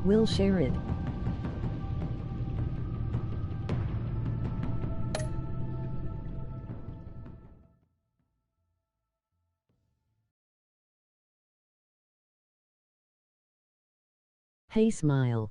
We'll share it. Hey, smile.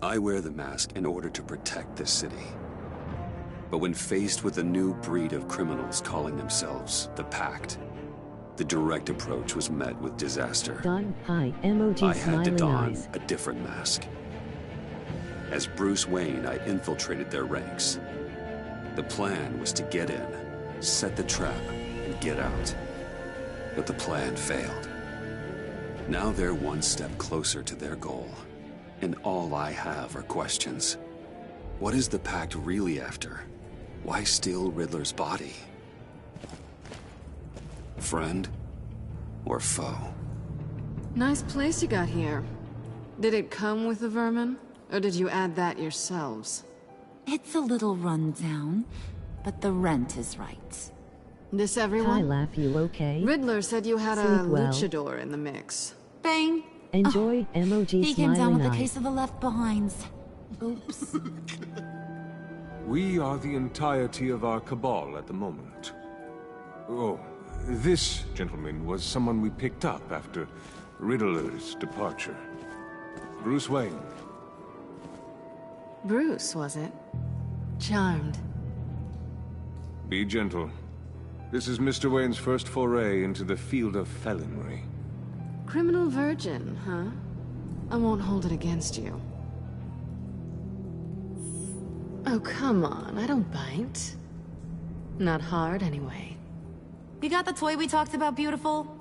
I wear the mask in order to protect this city. But when faced with a new breed of criminals calling themselves the Pact, the direct approach was met with disaster. Hi, emoji I had to smiling don eyes. a different mask. As Bruce Wayne, I infiltrated their ranks. The plan was to get in, set the trap, and get out. But the plan failed. Now they're one step closer to their goal. And all I have are questions. What is the Pact really after? Why steal Riddler's body? Friend or foe? Nice place you got here. Did it come with the vermin? Or did you add that yourselves? It's a little run down, but the rent is right. This Hi, everyone? laugh, you okay? Riddler said you had a Sleep well. luchador in the mix. Bang! Enjoy, emoji He came down smiling with a eyes. case of the left behinds. Oops. We are the entirety of our cabal at the moment. Oh, this gentleman was someone we picked up after Riddler's departure. Bruce Wayne. Bruce, was it? Charmed. Be gentle. This is Mr. Wayne's first foray into the field of felonry. Criminal virgin, huh? I won't hold it against you. Oh, come on, I don't bite. Not hard, anyway. You got the toy we talked about, beautiful?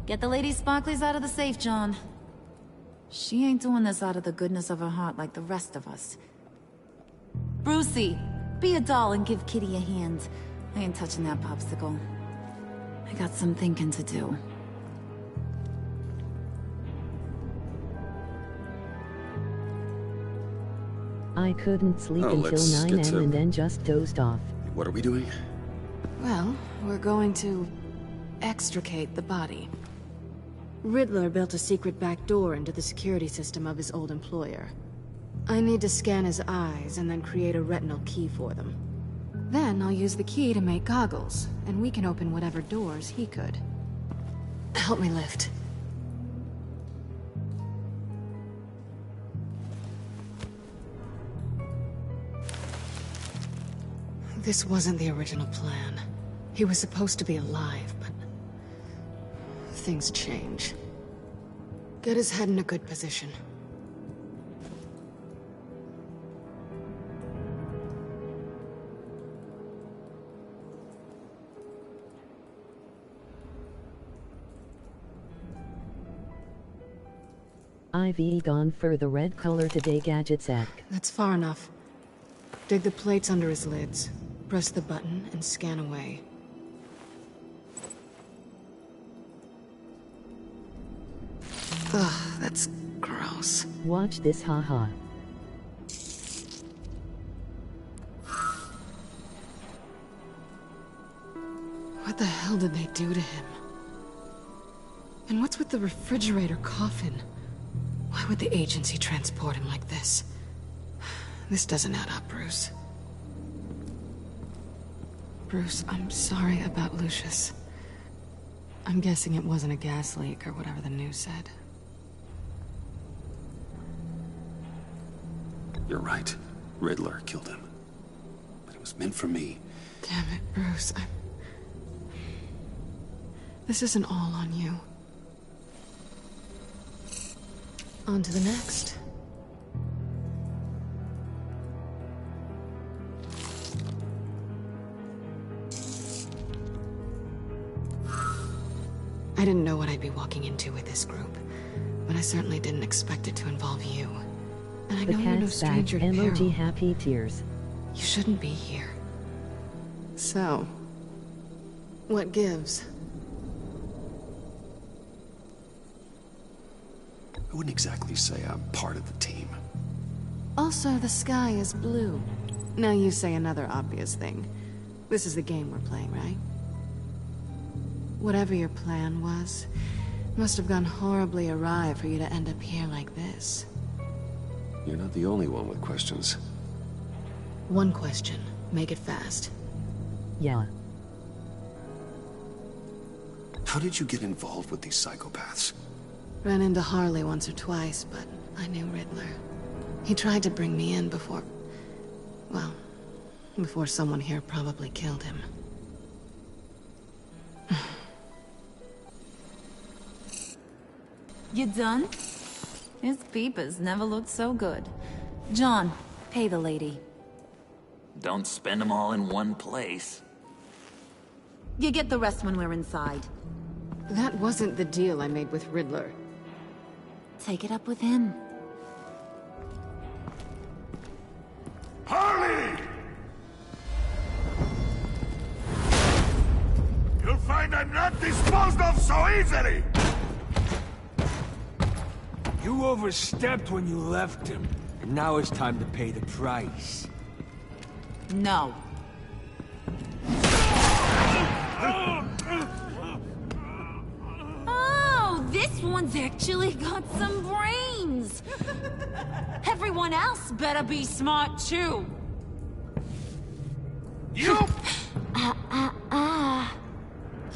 Get the lady sparklies out of the safe, John. She ain't doing this out of the goodness of her heart like the rest of us. Brucey, be a doll and give Kitty a hand. I ain't touching that popsicle. I got some thinking to do. I couldn't sleep Oh, until let's 9 get am to- and then just dozed off. What are we doing? Well, we're going to extricate the body. Riddler built a secret back door into the security system of his old employer. I need to scan his eyes and then create a retinal key for them. Then I'll use the key to make goggles, and we can open whatever doors he could. Help me lift. This wasn't the original plan. He was supposed to be alive, but things change. Get his head in a good position. I've gone for the red color today, Gadget Sack. That's far enough. Dig the plates under his lids. Press the button and scan away. Ugh, that's gross. Watch this, haha. What the hell did they do to him? And what's with the refrigerator coffin? Why would the agency transport him like this? This doesn't add up, Bruce. Bruce, I'm sorry about Lucius. I'm guessing it wasn't a gas leak or whatever the news said. You're right. Riddler killed him. But it was meant for me. Damn it, Bruce. This isn't all on you. On to the next. I didn't know what I'd be walking into with this group, but I certainly didn't expect it to involve you. And I The know you're no cat's back. stranger to Emoji peril. happy tears. You shouldn't be here. So, what gives? I wouldn't exactly say I'm part of the team. Also, the sky is blue. Now you say another obvious thing. This is the game we're playing, right? Whatever your plan was, must have gone horribly awry for you to end up here like this. You're not the only one with questions. One question. Make it fast. Yeah. How did you get involved with these psychopaths? Ran into Harley once or twice, but I knew Riddler. He tried to bring me in before... well, before someone here probably killed him. You done? His peepers never looked so good. John, pay the lady. Don't spend them all in one place. You get the rest when we're inside. That wasn't the deal I made with Riddler. Take it up with him. Harley! You'll find I'm not disposed of so easily! You overstepped when you left him, and now it's time to pay the price. No. Oh, this one's actually got some brains. Everyone else better be smart too. You!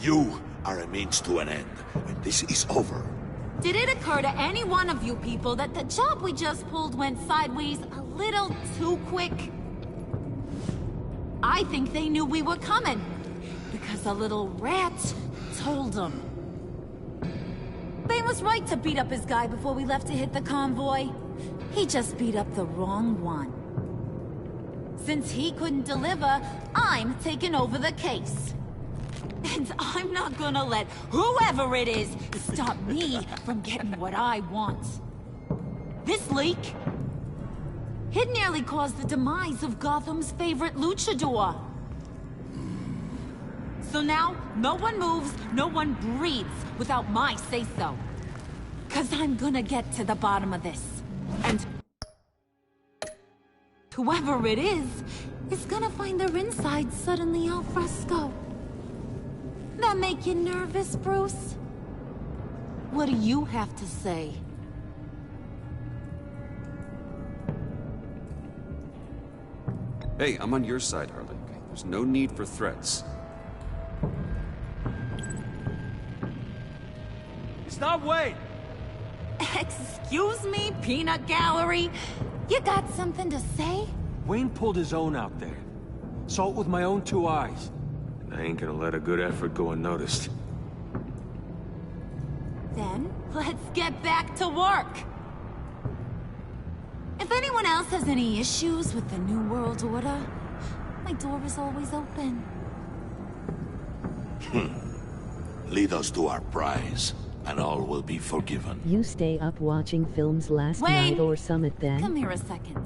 You are a means to an end, and this is over. Did it occur to any one of you people that the job we just pulled went sideways a little too quick? I think they knew we were coming, because a little rat told them. They was right to beat up his guy before we left to hit the convoy. He just beat up the wrong one. Since he couldn't deliver, I'm taking over the case. And I'm not gonna let whoever it is stop me from getting what I want. This leak, it nearly caused the demise of Gotham's favorite luchador. So now, no one moves, no one breathes without my say-so. 'Cause I'm gonna get to the bottom of this. And whoever it is gonna find their inside suddenly al fresco. That make you nervous, Bruce? What do you have to say? Hey, I'm on your side, Harley. There's no need for threats. Stop, wait! Excuse me, Peanut Gallery? You got something to say? Wayne pulled his own out there. Saw it with my own two eyes. I ain't gonna let a good effort go unnoticed. Then, let's get back to work. If anyone else has any issues with the New World Order, my door is always open. Lead us to our prize, and all will be forgiven. You stay up watching films last Wayne! night or summit then? Come here a second.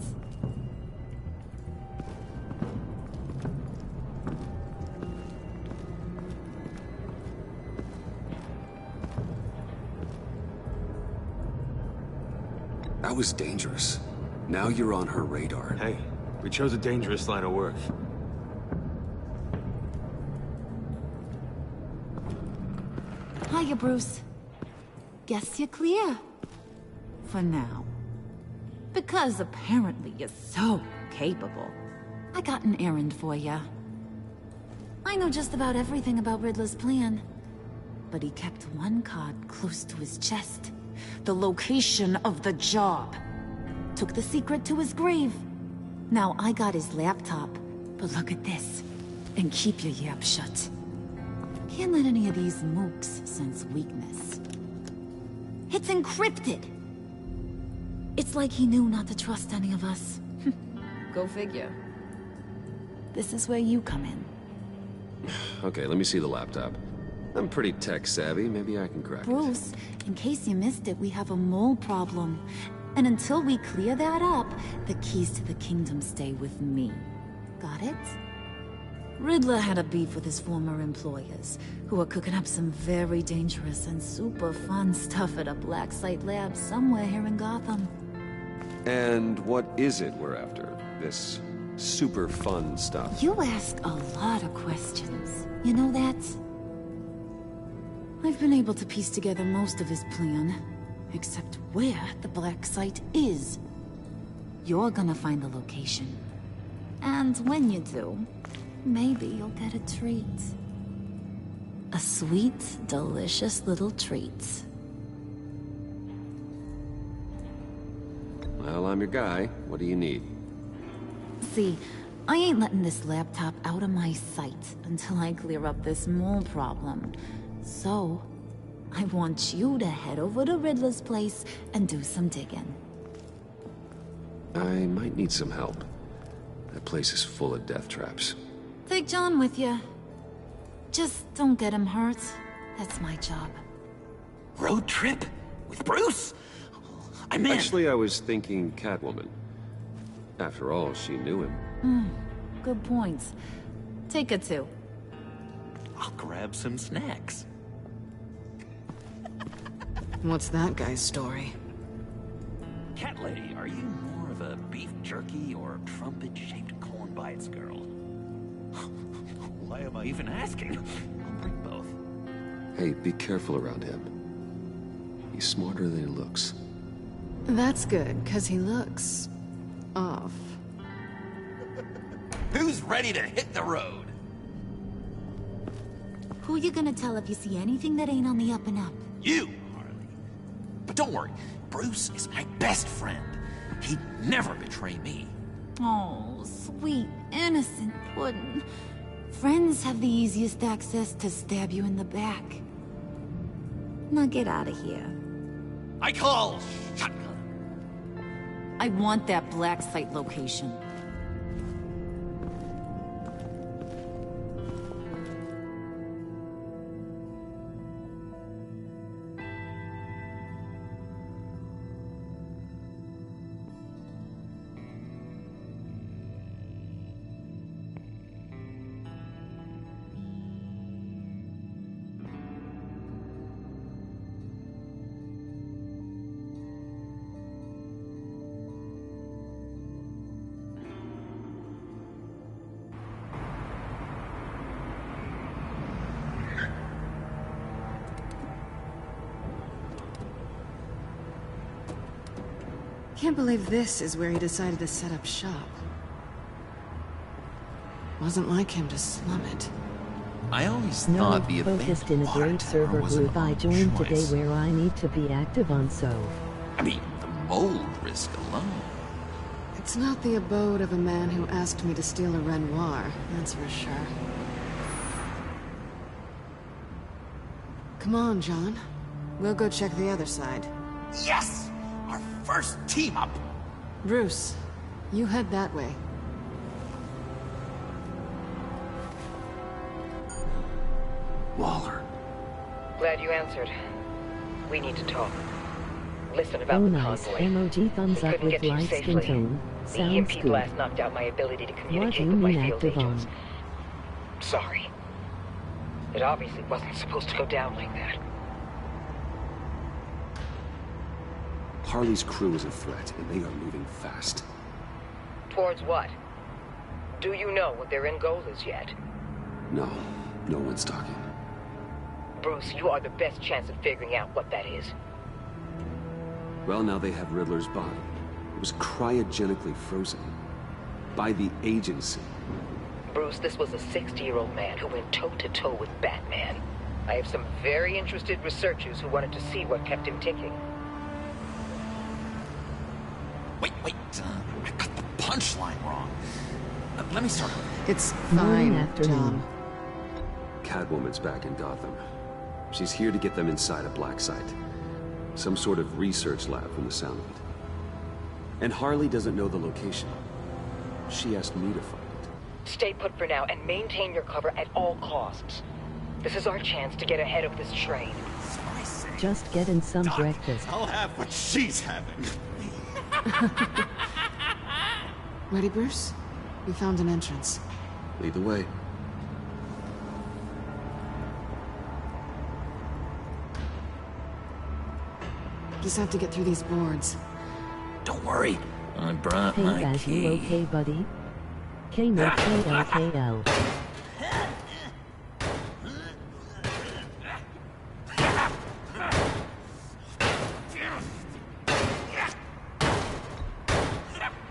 That was dangerous. Now you're on her radar. Hey, we chose a dangerous line of work. Hiya, Bruce. Guess you're clear. For now. Because apparently you're so capable. I got an errand for ya. I know just about everything about Riddler's plan. But he kept one card close to his chest. The location of the job. Took the secret to his grave. Now I got his laptop. But look at this. And keep your yap shut. Can't let any of these mooks sense weakness. It's encrypted. It's like he knew not to trust any of us. Go figure. This is where you come in. Okay, let me see the laptop. I'm pretty tech savvy. Maybe I can crack it. Bruce, in case you missed it, we have a mole problem. And until we clear that up, the keys to the kingdom stay with me. Got it? Riddler had a beef with his former employers, who were cooking up some very dangerous and super fun stuff at a black site lab somewhere here in Gotham. And what is it we're after? This super fun stuff? You ask a lot of questions. You know that? I've been able to piece together most of his plan, except where the black site is. You're gonna find the location. And when you do, maybe you'll get a treat. A sweet, delicious little treat. Well, I'm your guy. What do you need? See, I ain't letting this laptop out of my sight until I clear up this mole problem. So, I want you to head over to Riddler's place and do some digging. I might need some help. That place is full of death traps. Take John with you. Just don't get him hurt. That's my job. Road trip? With Bruce? I'm in. Actually, I was thinking Catwoman. After all, she knew him. Good point. Take her too. I'll grab some snacks. What's that guy's story? Cat lady, are you more of a beef jerky or trumpet-shaped corn bites girl? Why am I even asking? I'll bring both. Hey, be careful around him. He's smarter than he looks. That's good, because he looks... off. Who's ready to hit the road? Who you gonna tell if you see anything that ain't on the up and up? You, Harley. But don't worry, Bruce is my best friend. He'd never betray me. Oh, sweet, innocent puddin'. Friends have the easiest access to stab you in the back. Now get out of here. I call shotgun. I want that black site location. Can't believe this is where he decided to set up shop. Wasn't like him to slum it. I always No, thought the focused in a great server group I joined today where I need to be active on so. I mean, the mold risk alone. It's not the abode of a man who asked me to steal a Renoir, that's for sure. Come on, John. We'll go check the other side. Yes! Our first team up! Bruce, you head that way. Waller. Glad you answered. We need to talk. Listen about Oh the nice, convoy. emoji thumbs We up couldn't with get to you light skin safely. tone. The Sounds EMP good. blast knocked out my ability to What do communicate you with my mean field active on? agents. Sorry. It obviously wasn't supposed to go down like that. Harley's crew is a threat, and they are moving fast. Towards what? Do you know what their end goal is yet? No, no one's talking. Bruce, you are the best chance at figuring out what that is. Well, now they have Riddler's body. It was cryogenically frozen. By the agency. Bruce, this was a 60-year-old man who went toe-to-toe with Batman. I have some very interested researchers who wanted to see what kept him ticking. Wait, I got the punchline wrong. Let me start over. It's Morning, fine, afternoon. John. Catwoman's back in Gotham. She's here to get them inside a black site. Some sort of research lab from the sound of it. And Harley doesn't know the location. She asked me to find it. Stay put for now and maintain your cover at all costs. This is our chance to get ahead of this train. Just getting some breakfast. I'll have what she's having. Ready, Bruce? We found an entrance. Lead the way. Just have to get through these boards. Don't worry, I brought Hey, my Baz, you key. okay, buddy? KMOKLKL.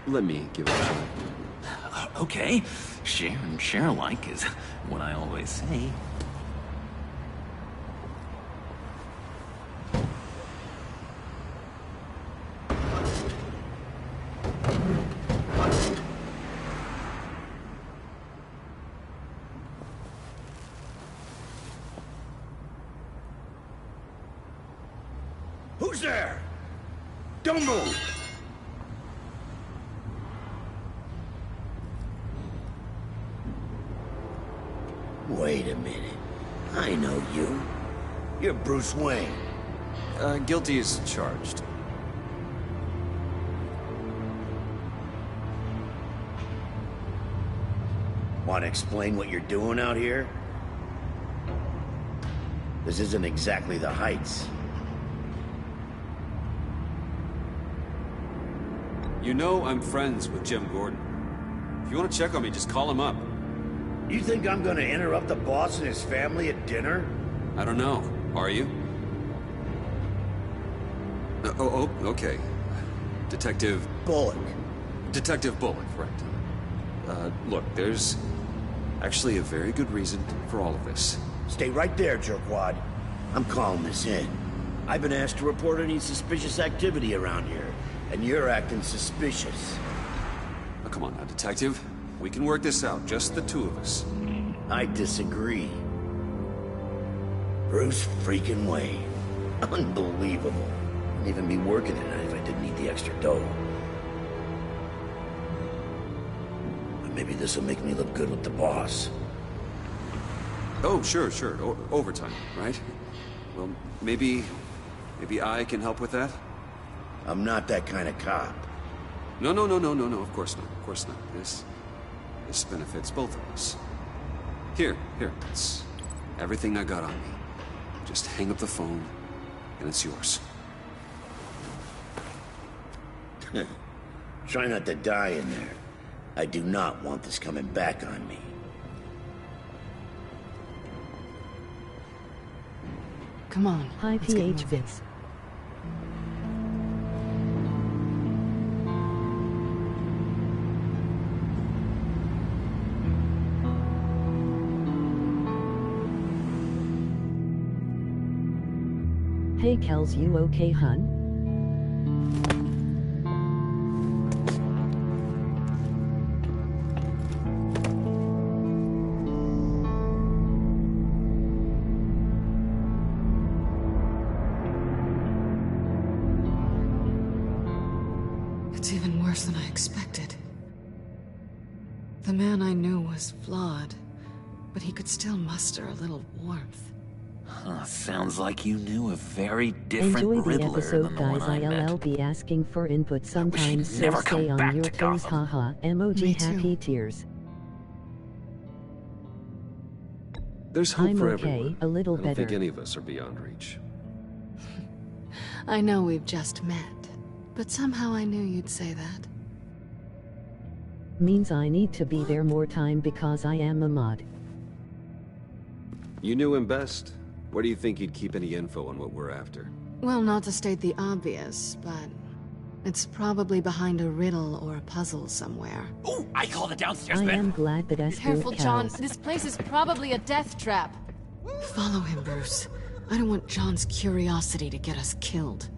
Let me give it a try. Okay, share and share alike is what I always say. Who's there? Don't move! Wait a minute. I know you. You're Bruce Wayne. Guilty as charged. Want to explain what you're doing out here? This isn't exactly the Heights. You know I'm friends with Jim Gordon. If you want to check on me, just call him up. You think I'm gonna interrupt the boss and his family at dinner? I don't know. Are you? Okay. Detective... Bullock. Detective Bullock, right. Look, there's actually a very good reason for all of this. Stay right there, jerkwad. I'm calling this in. I've been asked to report any suspicious activity around here, and you're acting suspicious. Oh, come on now, Detective. We can work this out, just the two of us. I disagree. Bruce freaking Wayne. Unbelievable. Wouldn't even be working tonight if I didn't need the extra dough. But maybe this'll make me look good with the boss. Oh, sure. Overtime, right? Well, maybe I can help with that? I'm not that kind of cop. No, of course not. This benefits both of us. Here, it's everything I got on me. Just hang up the phone, and it's yours. Try not to die in there. I do not want this coming back on me. Come on. High let's get pH moving. bits. Hey Kels, you okay, hun? It's even worse than I expected. The man I knew was flawed, but he could still muster a little warmth. Sounds like you knew a very different Enjoy the Riddler episode, than the one guys. I met. I'll be asking for input sometimes, so never stay come on back your to toes, Gotham. haha. Me Emoji too. happy tears. There's hope I'm for okay, everyone. a little I don't think better. any of us are beyond reach. I know we've just met, but somehow I knew you'd say that. Means I need to be there more time because I am a mod. You knew him best. Where do you think he'd keep any info on what we're after? Well, not to state the obvious, but it's probably behind a riddle or a puzzle somewhere. Ooh, I call the downstairs I bed. am glad that I Careful, spoke John. cows. This place is probably a death trap. Follow him, Bruce. I don't want John's curiosity to get us killed.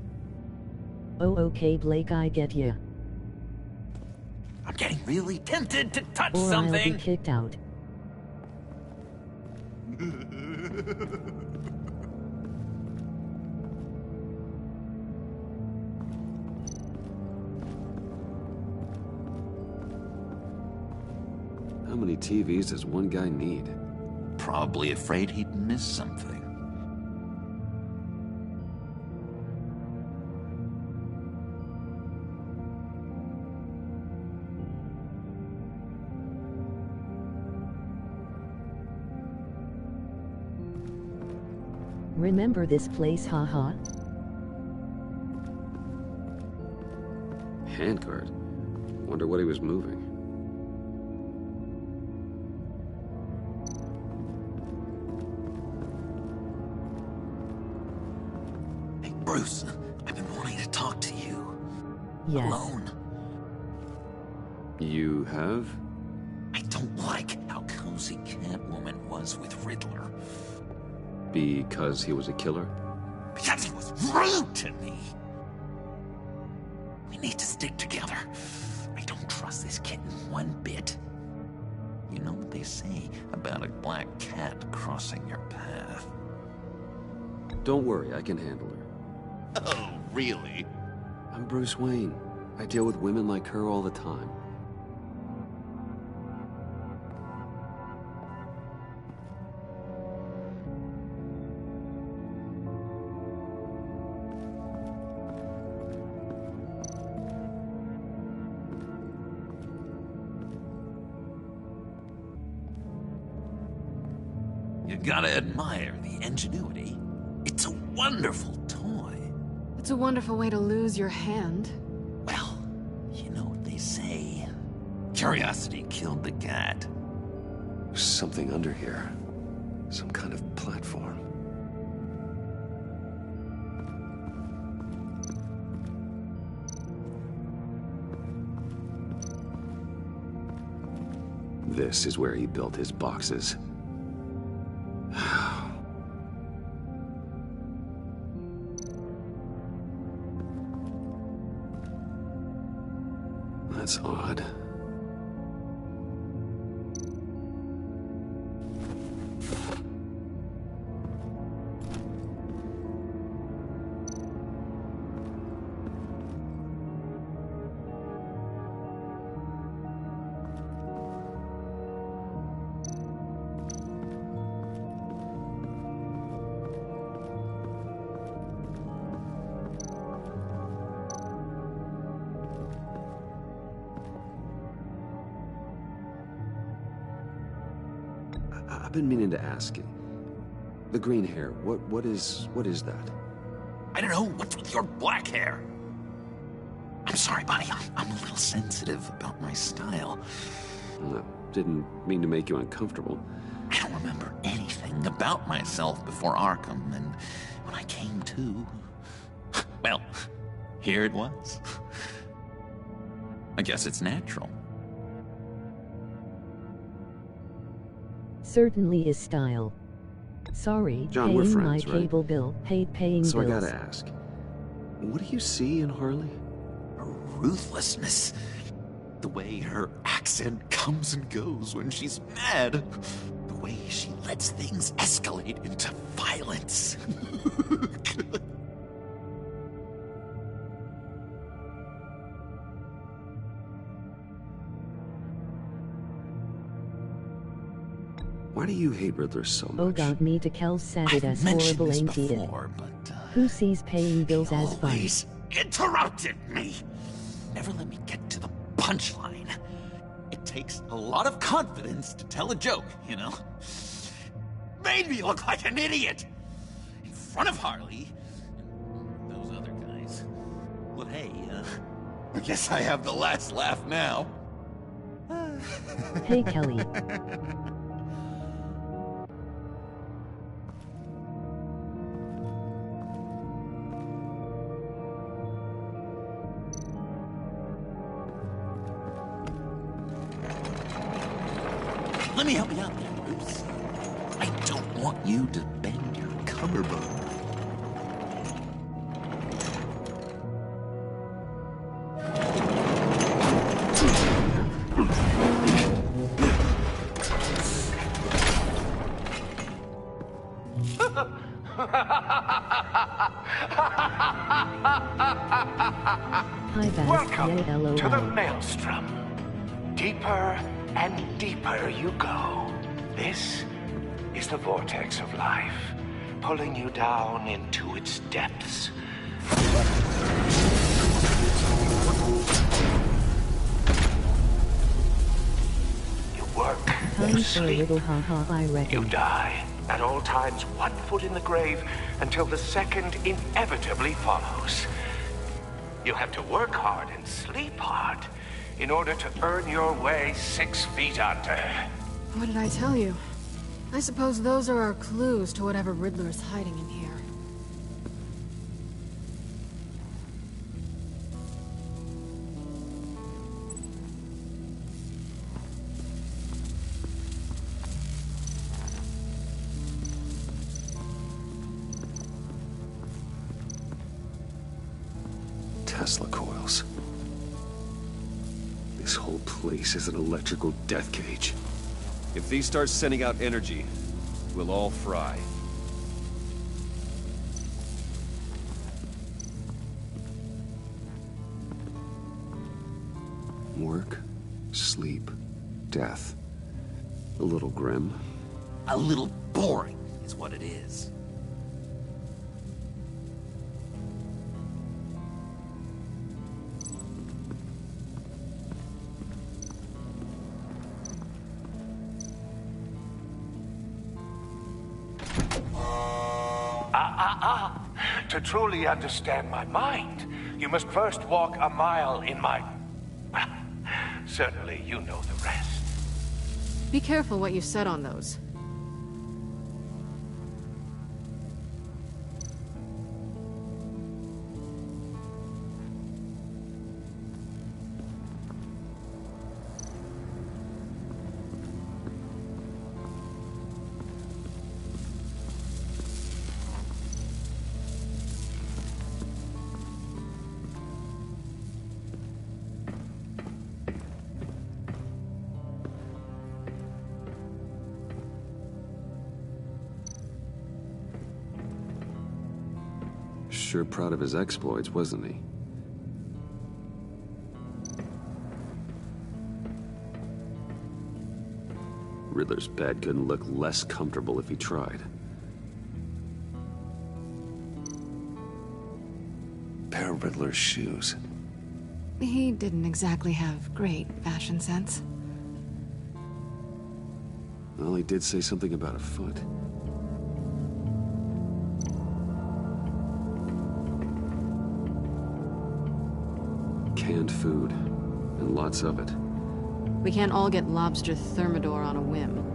Oh, okay, Blake, I get ya. I'm getting really tempted to touch Or I'll be something. kicked out. How many TVs does one guy need? Probably afraid he'd miss missed something. Remember this place, haha? Handguard. Wonder what he was moving. Hey, Bruce, I've been wanting to talk to you. Yes. Alone. You have? I don't like how cozy Catwoman was with Riddler. Because he was a killer? Because he was rude to me. We need to stick together. I don't trust this kitten one bit. You know what they say about a black cat crossing your path? Don't worry, I can handle her. Oh, really? I'm Bruce Wayne. I deal with women like her all the time. You gotta admire the ingenuity. It's a wonderful toy. It's a wonderful way to lose your hand. Well, you know what they say. Curiosity killed the cat. There's something under here. Some kind of platform. This is where he built his boxes. That's odd. I've been meaning to ask you. The green hair, what is that? I don't know, what's with your black hair? I'm sorry, buddy, I'm a little sensitive about my style. I didn't mean to make you uncomfortable. I don't remember anything about myself before Arkham, and when I came to, well, here it was. I guess it's natural. Certainly is style. Sorry, John, we're paying friends, my right? cable bill. Hate paying So bills. I gotta ask, what do you see in Harley? Her ruthlessness. The way her accent comes and goes when she's mad. The way she lets things escalate into violence. Why do you hate Riddler so much? Oh god, me to Kel said it I've as mentioned horrible, this ain't it? before, but Who sees paying bills as fun? always interrupted me. Never let me get to the punchline. It takes a lot of confidence to tell a joke, you know? Made me look like an idiot in front of Harley and those other guys. Well, hey, I guess I have the last laugh now. Hey Kelly. Let me help you out there, Bruce. I don't want you to bend your collarbone. Hi Baz. Welcome Yay, LOL. to the Maelstrom. Deeper and deeper you go. This is the vortex of life, pulling you down into its depths. You work, Time you for a sleep, little ha-ha, I reckon. you die. At all times, 1 foot in the grave until the second inevitably follows. You have to work hard and sleep hard in order to earn your way 6 feet under. What did I tell you? I suppose those are our clues to whatever Riddler is hiding in here. Tesla coils. This whole place is an electrical death cage. If these start sending out energy, we'll all fry. Work, sleep, death. A little grim. A little boring is what it is. To truly understand my mind, you must first walk a mile in my... Well, certainly you know the rest. Be careful what you said on those. Sure proud of his exploits, wasn't he? Riddler's bed couldn't look less comfortable if he tried. Pair of Riddler's shoes. He didn't exactly have great fashion sense. Well, he did say something about a foot. Canned food, and lots of it. We can't all get lobster thermidor on a whim.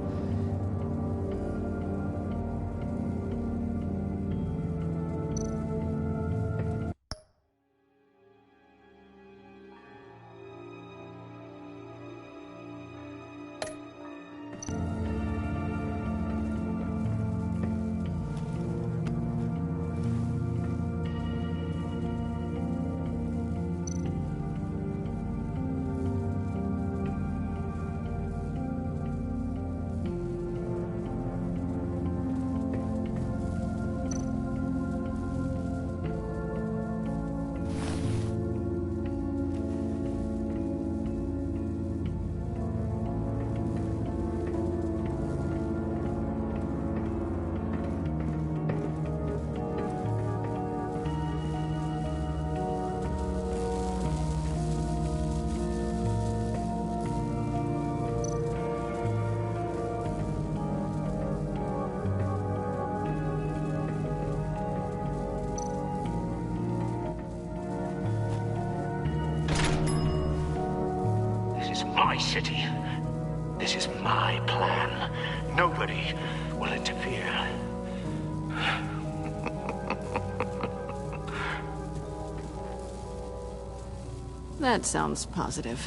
My city. This is my plan. Nobody will interfere. That sounds positive.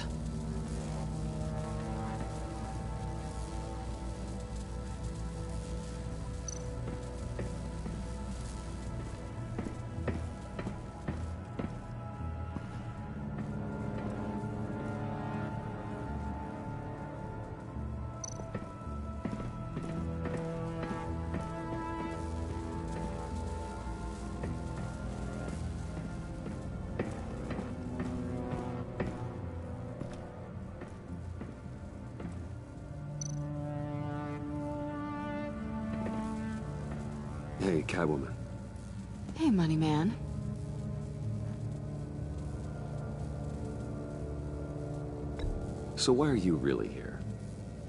Hey, Catwoman. Hey, Money Man. So why are you really here?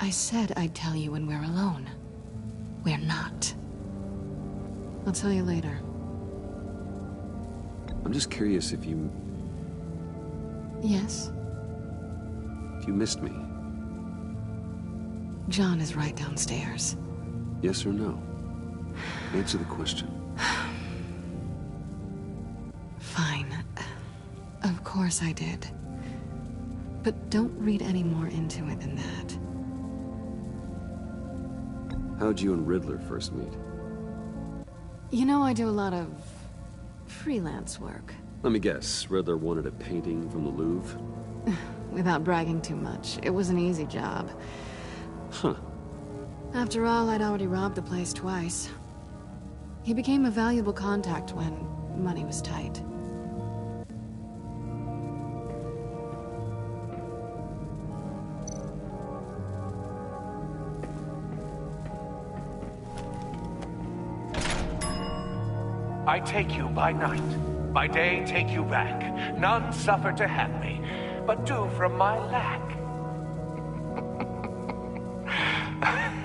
I said I'd tell you when we're alone. We're not. I'll tell you later. I'm just curious if you... Yes? If you missed me. John is right downstairs. Yes or no? Answer the question. Fine. Of course I did. But don't read any more into it than that. How'd you and Riddler first meet? You know, I do a lot of freelance work. Let me guess, Riddler wanted a painting from the Louvre? Without bragging too much, it was an easy job. Huh. After all, I'd already robbed the place twice. He became a valuable contact when money was tight. I take you by night, by day take you back. None suffer to have me, but do from my lack.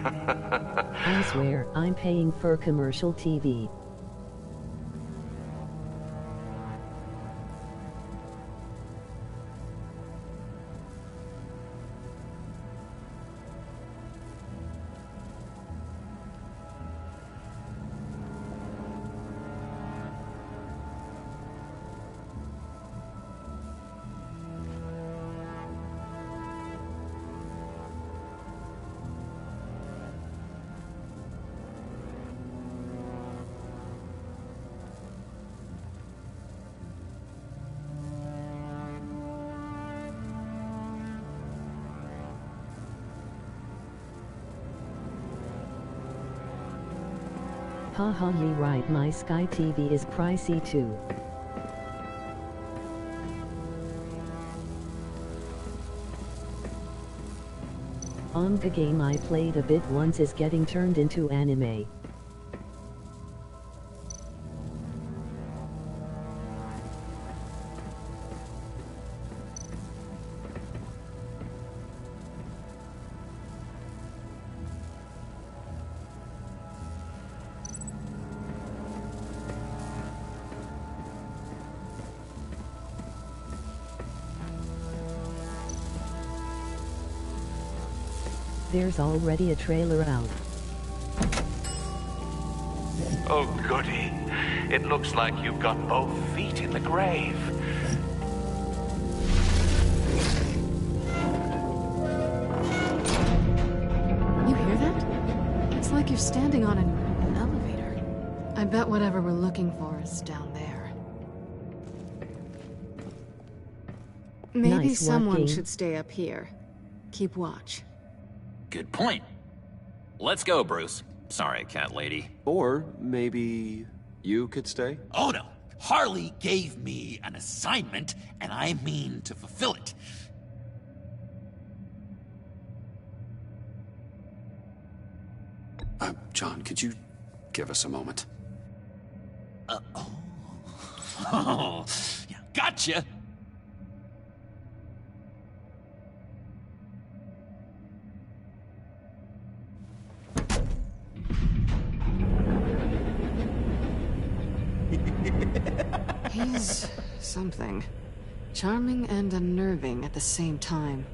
I swear, I'm paying for commercial TV. Haha, ye right, my Sky TV is pricey too. The game I played a bit once is getting turned into anime. There's already a trailer out. Oh, goody. It looks like you've got both feet in the grave. You hear that? It's like you're standing on an elevator. I bet whatever we're looking for is down there. Maybe Nice someone working. should stay up here. Keep watch. Good point. Let's go, Bruce. Sorry, cat lady. Or maybe you could stay? Oh no. Harley gave me an assignment, and I mean to fulfill it. John, could you give us a moment? Oh, yeah, gotcha. He's something. Charming and unnerving at the same time.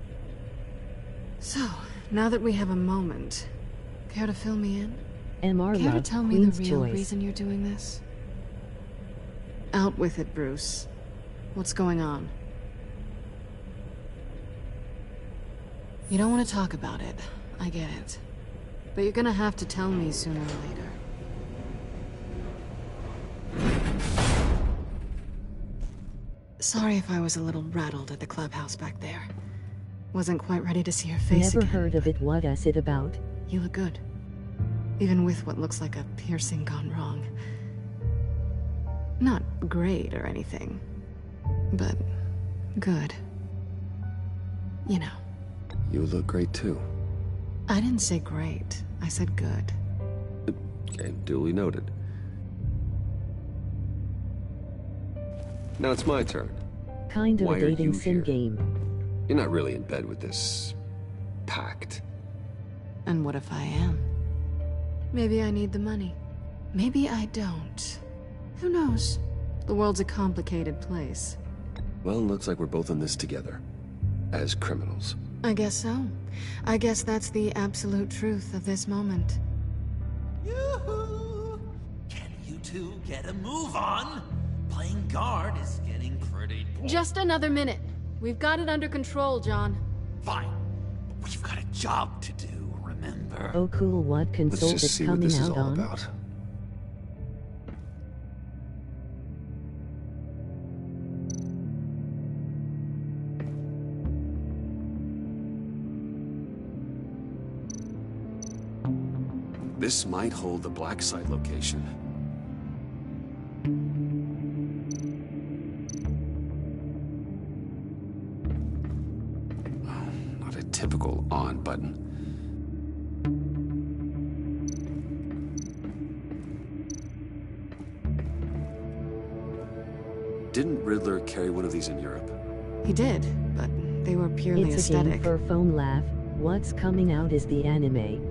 So, now that we have a moment, care to fill me in? MR Care to Love, tell me Queen's the real choice. reason you're doing this? Out with it, Bruce. What's going on? You don't want to talk about it. I get it. But you're gonna have to tell me sooner or later. Sorry if I was a little rattled at the clubhouse back there. Wasn't quite ready to see your face Never again. heard of it. What is it about? You look good. Even with what looks like a piercing gone wrong. Not great or anything, but good. You know. You look great too. I didn't say great. I said good. Okay, duly noted. Now it's my turn. Kind of Why a are dating you sim here? game. You're not really in bed with this... pact. And what if I am? Maybe I need the money. Maybe I don't. Who knows? The world's a complicated place. Well, looks like we're both in this together. As criminals. I guess so. I guess that's the absolute truth of this moment. Yoo-hoo! Can you two get a move on? Playing guard is getting pretty boring. Just another minute. We've got it under control, John. Fine. But we've got a job to do, remember? Oh cool, what Let's console just is see what coming this is out all on? about. This might hold the black site location. Oh, not a typical on button. Didn't Riddler carry one of these in Europe? He did, but they were purely It's a aesthetic. game for phone laugh. What's coming out is the anime.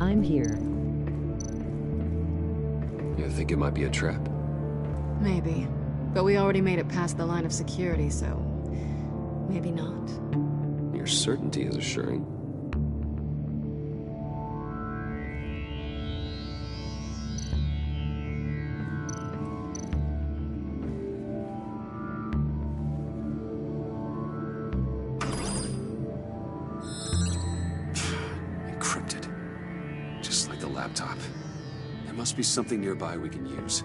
I'm here. You think it might be a trap? Maybe. But we already made it past the line of security, so... maybe not. Your certainty is assuring. Encrypted. Just like the laptop. There must be something nearby we can use.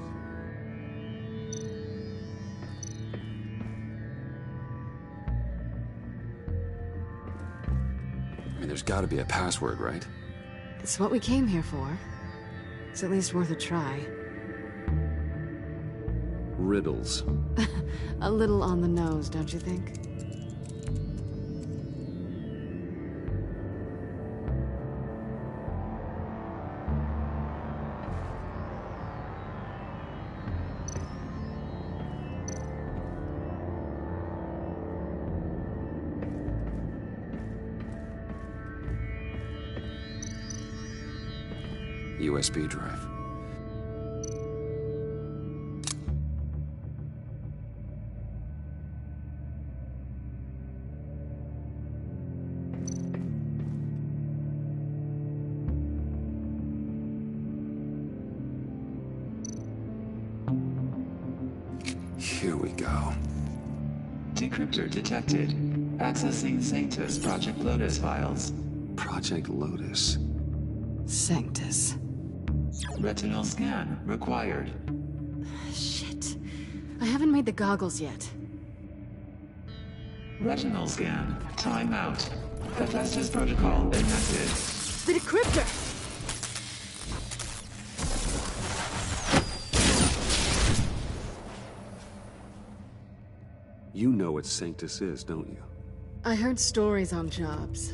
I mean, there's gotta be a password, right? It's what we came here for. It's at least worth a try. Riddles. A little on the nose, don't you think? USB drive. Here we go. Decryptor detected. Accessing Sanctus Project Lotus files. Project Lotus. Sanctus. Retinal scan required. Shit. I haven't made the goggles yet. Retinal scan. Timeout. Hephaestus protocol enacted. The decryptor! You know what Sanctus is, don't you? I heard stories on jobs.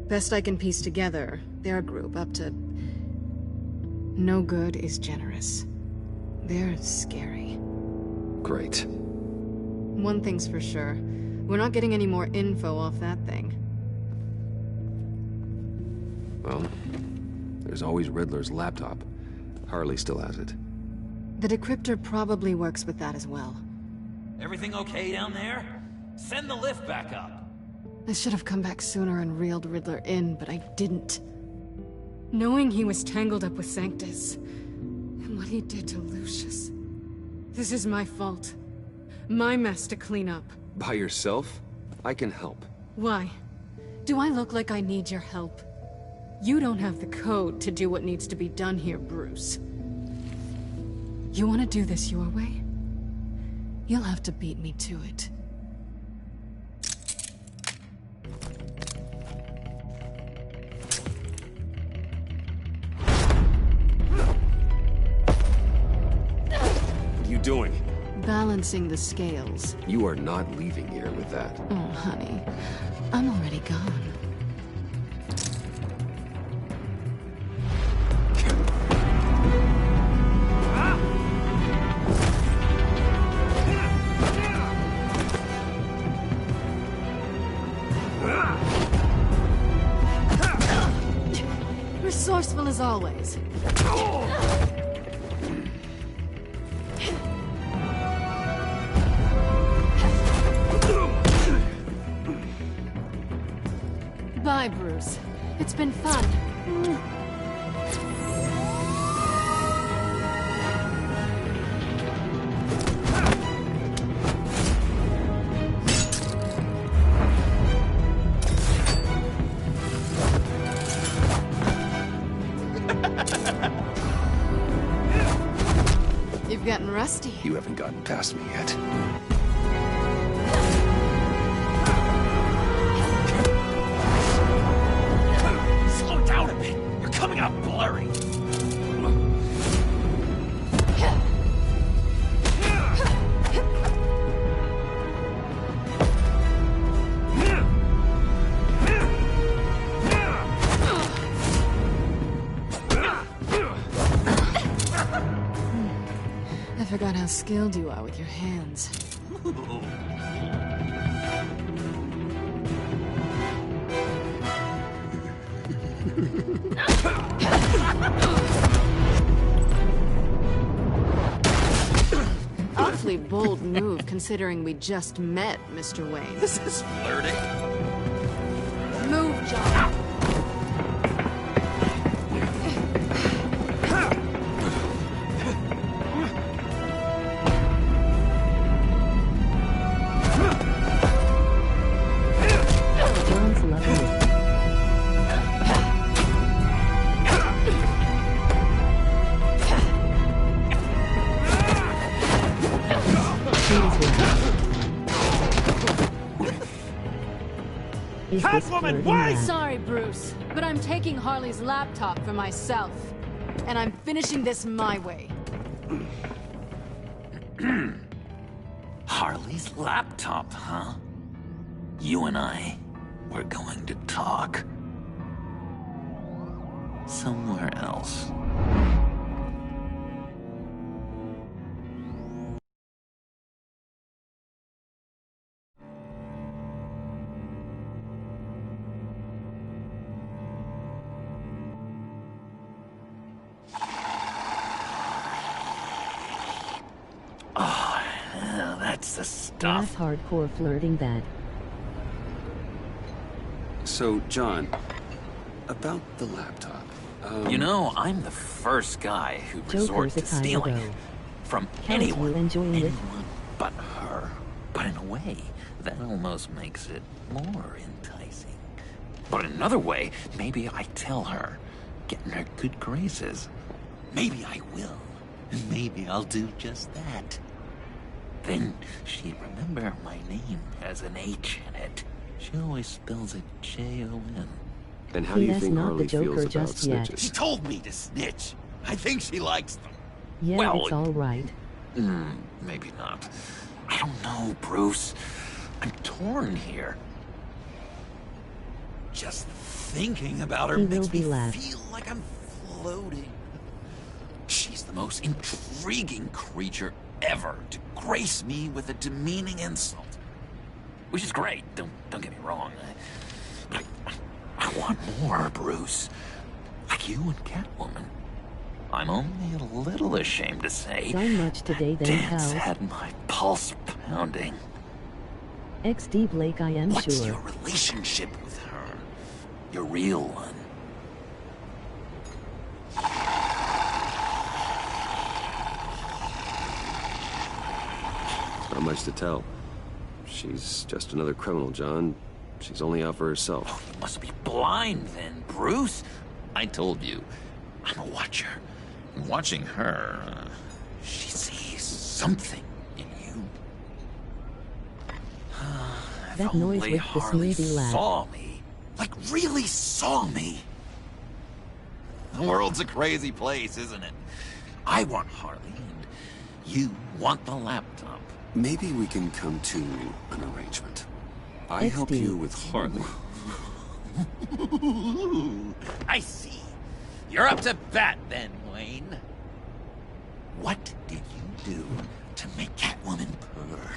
Best I can piece together, they're a group up to... no good is generous. They're scary. Great. One thing's for sure. We're not getting any more info off that thing. Well, there's always Riddler's laptop. Harley still has it. The decryptor probably works with that as well. Everything okay down there? Send the lift back up. I should have come back sooner and reeled Riddler in, but I didn't. Knowing he was tangled up with Sanctus, and what he did to Lucius. This is my fault. My mess to clean up. By yourself? I can help. Why? Do I look like I need your help? You don't have the code to do what needs to be done here, Bruce. You want to do this your way? You'll have to beat me to it. What are you doing? Balancing the scales. You are not leaving here with that. Oh, honey. I'm already gone. as always. Bye, Bruce. It's been fun. You've gotten rusty. You haven't gotten past me yet. Slow down a bit. You're coming out blurry. I forgot how skilled you are with your hands. Awfully bold move, considering we just met, Mr. Wayne. This is flirting. Move, John. John's loving it. Is this Catwoman, flirting wait! now? Sorry, Bruce, but I'm taking Harley's laptop for myself. And I'm finishing this my way. Harley's laptop, huh? You and I, we're going to talk. Somewhere else. Oh, yeah, that's the stuff. That's hardcore flirting that. So, John, about the laptop. You know, I'm the first guy who resorts to Joker's a stealing Tyro. from Counts will anyone enjoy it. but her. But in a way, that almost makes it more enticing. But in another way, maybe I tell her, get in her good graces. Maybe I will. And maybe I'll do just that. Then she'd remember my name has an H in it. She always spells it Jon. And how He do you has think not Harley the Joker feels about just yet. She snitches? told me to snitch. I think she likes them. Yeah, Well, it's all right. Maybe not. I don't know, Bruce. I'm torn here. Just thinking about her He will makes be me left. feel like I'm floating. She's the most intriguing creature ever to grace me with a demeaning insult. Which is great, don't get me wrong. But I want more, Bruce. Like you and Catwoman. I'm only a little ashamed to say So much today that then, dance pal. had my pulse pounding. XD Blake, I am What's sure. your relationship with her? Your real one? Not much to tell. She's just another criminal, John. She's only out for herself. Oh, you must be blind then, Bruce. I told you, I'm a watcher. And watching her, she sees something in you. If That noise only with the Harley smoothie lad. saw me. Like, really saw me. The world's a crazy place, isn't it? I want Harley, and you want the laptop. Maybe we can come to an arrangement. I help XD. you with Harley. I see. You're up to bat then, Wayne. What did you do to make Catwoman purr?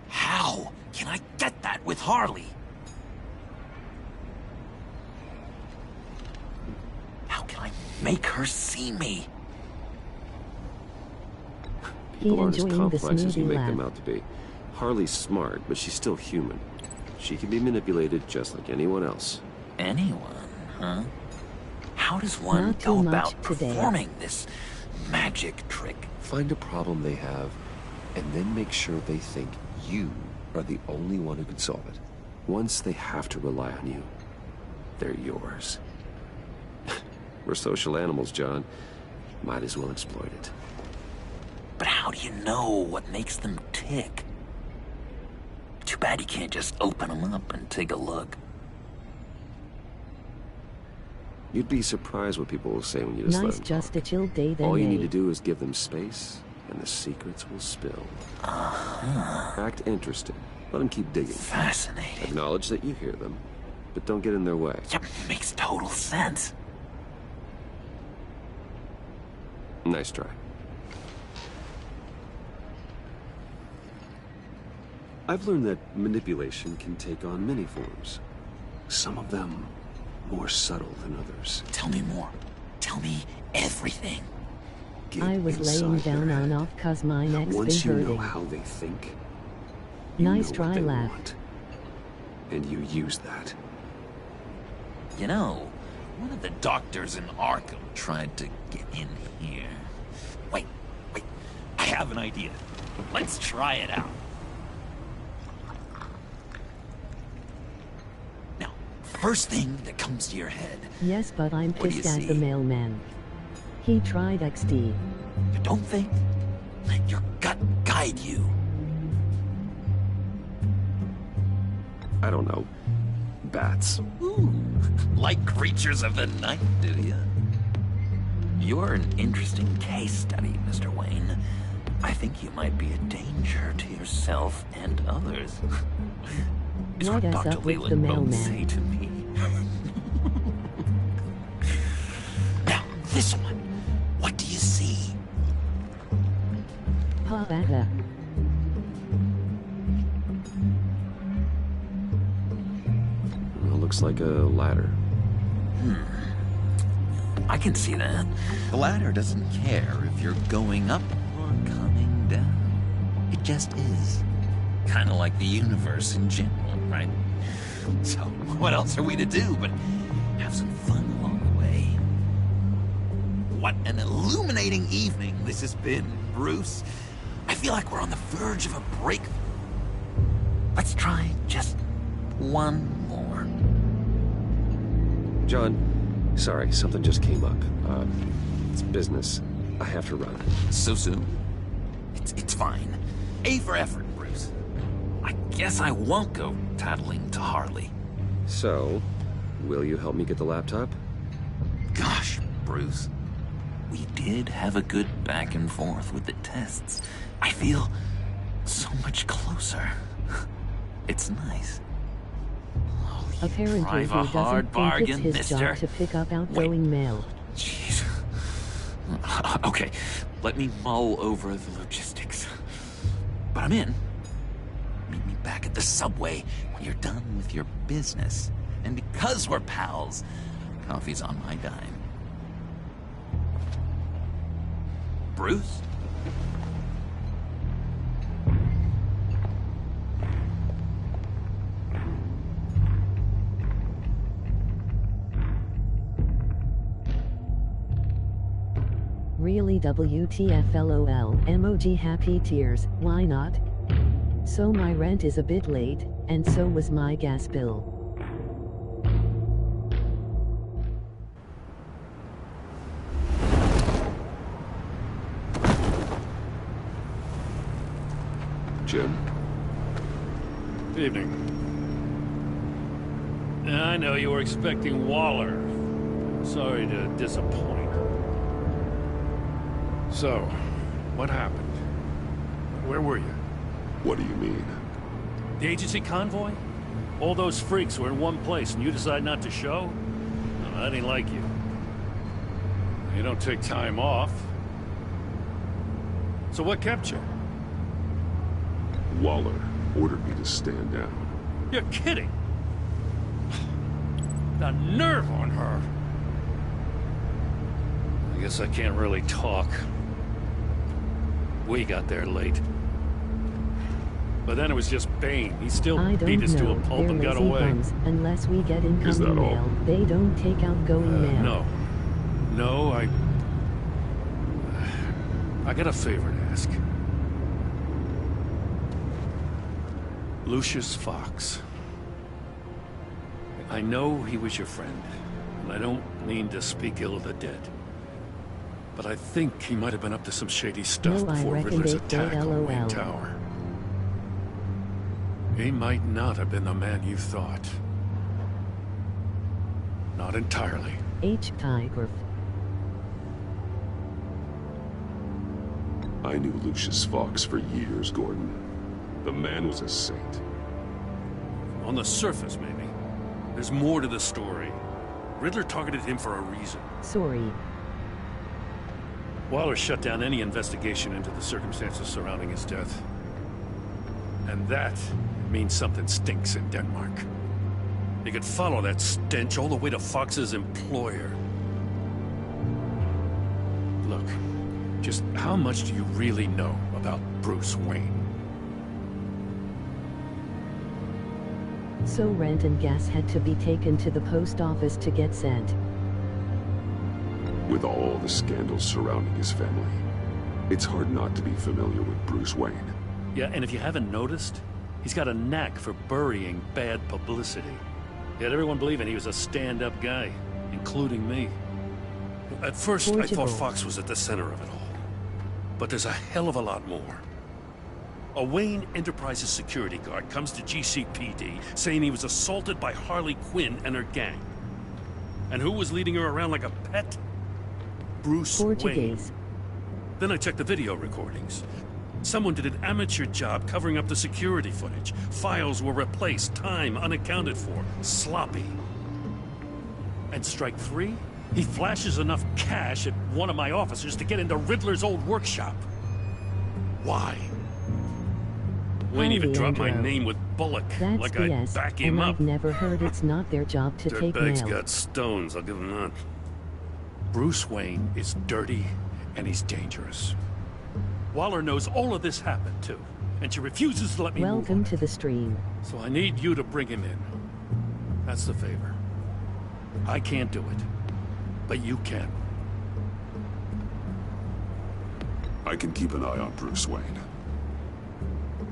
How can I get that with Harley? How can I make her see me. People aren't as enjoying the complex as you smoothie make them laugh. out to be. Harley's smart, but she's still human. She can be manipulated just like anyone else. Anyone, huh? How does one Not go too much about today. performing this magic trick? Find a problem they have, and then make sure they think you are the only one who can solve it. Once they have to rely on you, they're yours. We're social animals, John. Might as well exploit it. But how do you know what makes them tick? Too bad you can't just open them up and take a look. You'd be surprised what people will say when you just let Nice, them just a chill day then. All you need eh? to do is give them space, and the secrets will spill. Act interested. Let them keep digging. Fascinating. Acknowledge that you hear them, but don't get in their way. Yep, makes total sense. Nice try. I've learned that manipulation can take on many forms. Some of them more subtle than others. Tell me more. Tell me everything. Get I was laying inside down their on head. off cause my neck's Once been you know hurting. how they think, you Nice know try, what they laugh. want. And you use that. You know, one of the doctors in Arkham tried to get in here. Wait. I have an idea. Let's try it out. Now, first thing that comes to your head. Yes, but I'm What do you pissed at see? the mailman. He tried XD. Don't think. Let your gut guide you. I don't know. Bats. Ooh, like creatures of the night, do you? You're an interesting case study, Mr. Wayne. I think you might be a danger to yourself and others. Is What what is Dr. up with the Leland won't mailman? say to me. Now, this one. What do you see? Pavetta. Well, looks like a ladder. I can see that. The ladder doesn't care if you're going up or coming down. It just is. Kind of like the universe in general, right? So, what else are we to do but have some fun along the way? What an illuminating evening this has been, Bruce. I feel like we're on the verge of a breakthrough. Let's try just one more. John, sorry, something just came up. It's business. I have to run. So soon? It's fine. A for effort, Bruce. I guess I won't go tattling to Harley. So, will you help me get the laptop? Gosh, Bruce. We did have a good back and forth with the tests. I feel so much closer. It's nice. Apparently drive he a doesn't hard think bargain, it's his mister. job to pick up outgoing mail. Jeez. Okay, let me mull over the logistics. But I'm in. Meet me back at the subway when you're done with your business. And because we're pals, coffee's on my dime. Bruce? Really WTF LOL, emoji happy tears, why not? So my rent is a bit late, and so was my gas bill. Jim? Evening. I know you were expecting Waller. Sorry to disappoint. So, what happened? Where were you? What do you mean? The agency convoy? All those freaks were in one place and you decide not to show? No, that ain't like you. You don't take time off. So what kept you? Waller ordered me to stand down. You're kidding! The nerve on her! I guess I can't really talk. We got there late. But then it was just Bane. He still beat us to a pulp and got away. Bums. Unless we get incoming mail, they don't take outgoing mail. No, I got a favor to ask. Lucius Fox. I know he was your friend, and I don't mean to speak ill of the dead. But I think he might have been up to some shady stuff before Riddler's attack on Wayne Tower. He might not have been the man you thought. Not entirely. H. Tygrove. I knew Lucius Fox for years, Gordon. The man was a saint. On the surface, maybe. There's more to the story. Riddler targeted him for a reason. Sorry. Waller shut down any investigation into the circumstances surrounding his death. And that means something stinks in Denmark. You could follow that stench all the way to Fox's employer. Look, just how much do you really know about Bruce Wayne? So rent and gas had to be taken to the post office to get sent. With all the scandals surrounding his family, it's hard not to be familiar with Bruce Wayne. Yeah, and if you haven't noticed, he's got a knack for burying bad publicity. He had everyone believing he was a stand-up guy, including me. At first, I thought Fox was at the center of it all. But there's a hell of a lot more. A Wayne Enterprises security guard comes to GCPD saying he was assaulted by Harley Quinn and her gang. And who was leading her around like a pet? Bruce Wayne. Then I checked the video recordings. Someone did an amateur job covering up the security footage. Files were replaced, time unaccounted for, sloppy. And strike three? He flashes enough cash at one of my officers to get into Riddler's old workshop. Why? Wayne even dropped my name with Bullock, That's like BS, I'd back him up. I've never heard it's not their job to take Dirtbag's mail. got stones, I'll give him that. Bruce Wayne is dirty, and he's dangerous. Waller knows all of this happened, too, and she refuses to let me move on. Welcome to the stream. So I need you to bring him in. That's the favor. I can't do it, but you can. I can keep an eye on Bruce Wayne.